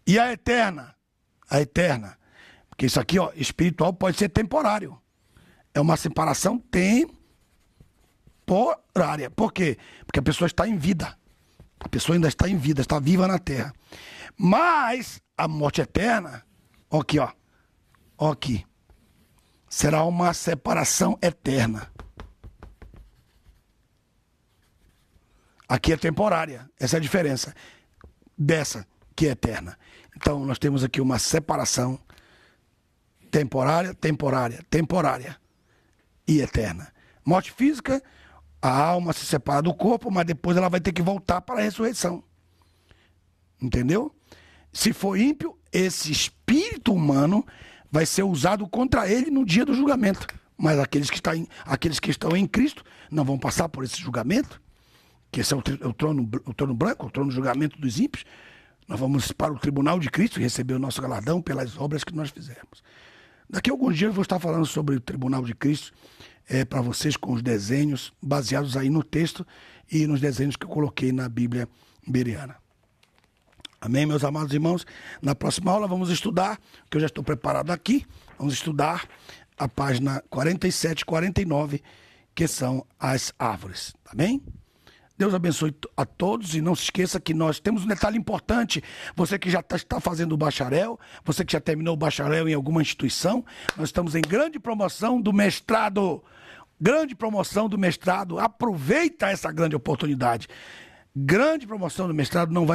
E a eterna? A eterna. Porque isso aqui, ó, espiritual pode ser temporário. É uma separação temporária. Por quê? Porque a pessoa está em vida. A pessoa ainda está em vida, está viva na terra. Mas a morte eterna, ó aqui, ó. Ó aqui. Será uma separação eterna. Aqui é temporária. Essa é a diferença dessa que é eterna. Então, nós temos aqui uma separação temporária e eterna. Morte física, a alma se separa do corpo, mas depois ela vai ter que voltar para a ressurreição. Entendeu? Se for ímpio, esse espírito humano vai ser usado contra ele no dia do julgamento. Mas aqueles que estão em Cristo não vão passar por esse julgamento, que esse é o trono branco, o trono do julgamento dos ímpios. Nós vamos para o tribunal de Cristo e receber o nosso galardão pelas obras que nós fizemos. Daqui a alguns dias eu vou estar falando sobre o tribunal de Cristo para vocês, com os desenhos baseados aí no texto e nos desenhos que eu coloquei na Bíblia Bereana. Amém, meus amados irmãos? Na próxima aula vamos estudar, que eu já estou preparado aqui, vamos estudar a página 47 e 49, que são as árvores, tá bem? Deus abençoe a todos e não se esqueça que nós temos um detalhe importante. Você que já está fazendo o bacharel, você que já terminou o bacharel em alguma instituição, nós estamos em grande promoção do mestrado. Grande promoção do mestrado. Aproveita essa grande oportunidade. Grande promoção do mestrado, não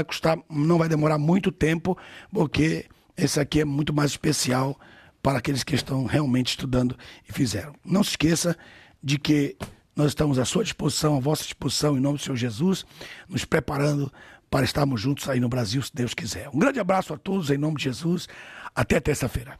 vai demorar muito tempo, porque esse aqui é muito mais especial para aqueles que estão realmente estudando e fizeram. Não se esqueça de que nós estamos à sua disposição, à vossa disposição, em nome do Senhor Jesus, nos preparando para estarmos juntos aí no Brasil, se Deus quiser. Um grande abraço a todos, em nome de Jesus. Até terça-feira.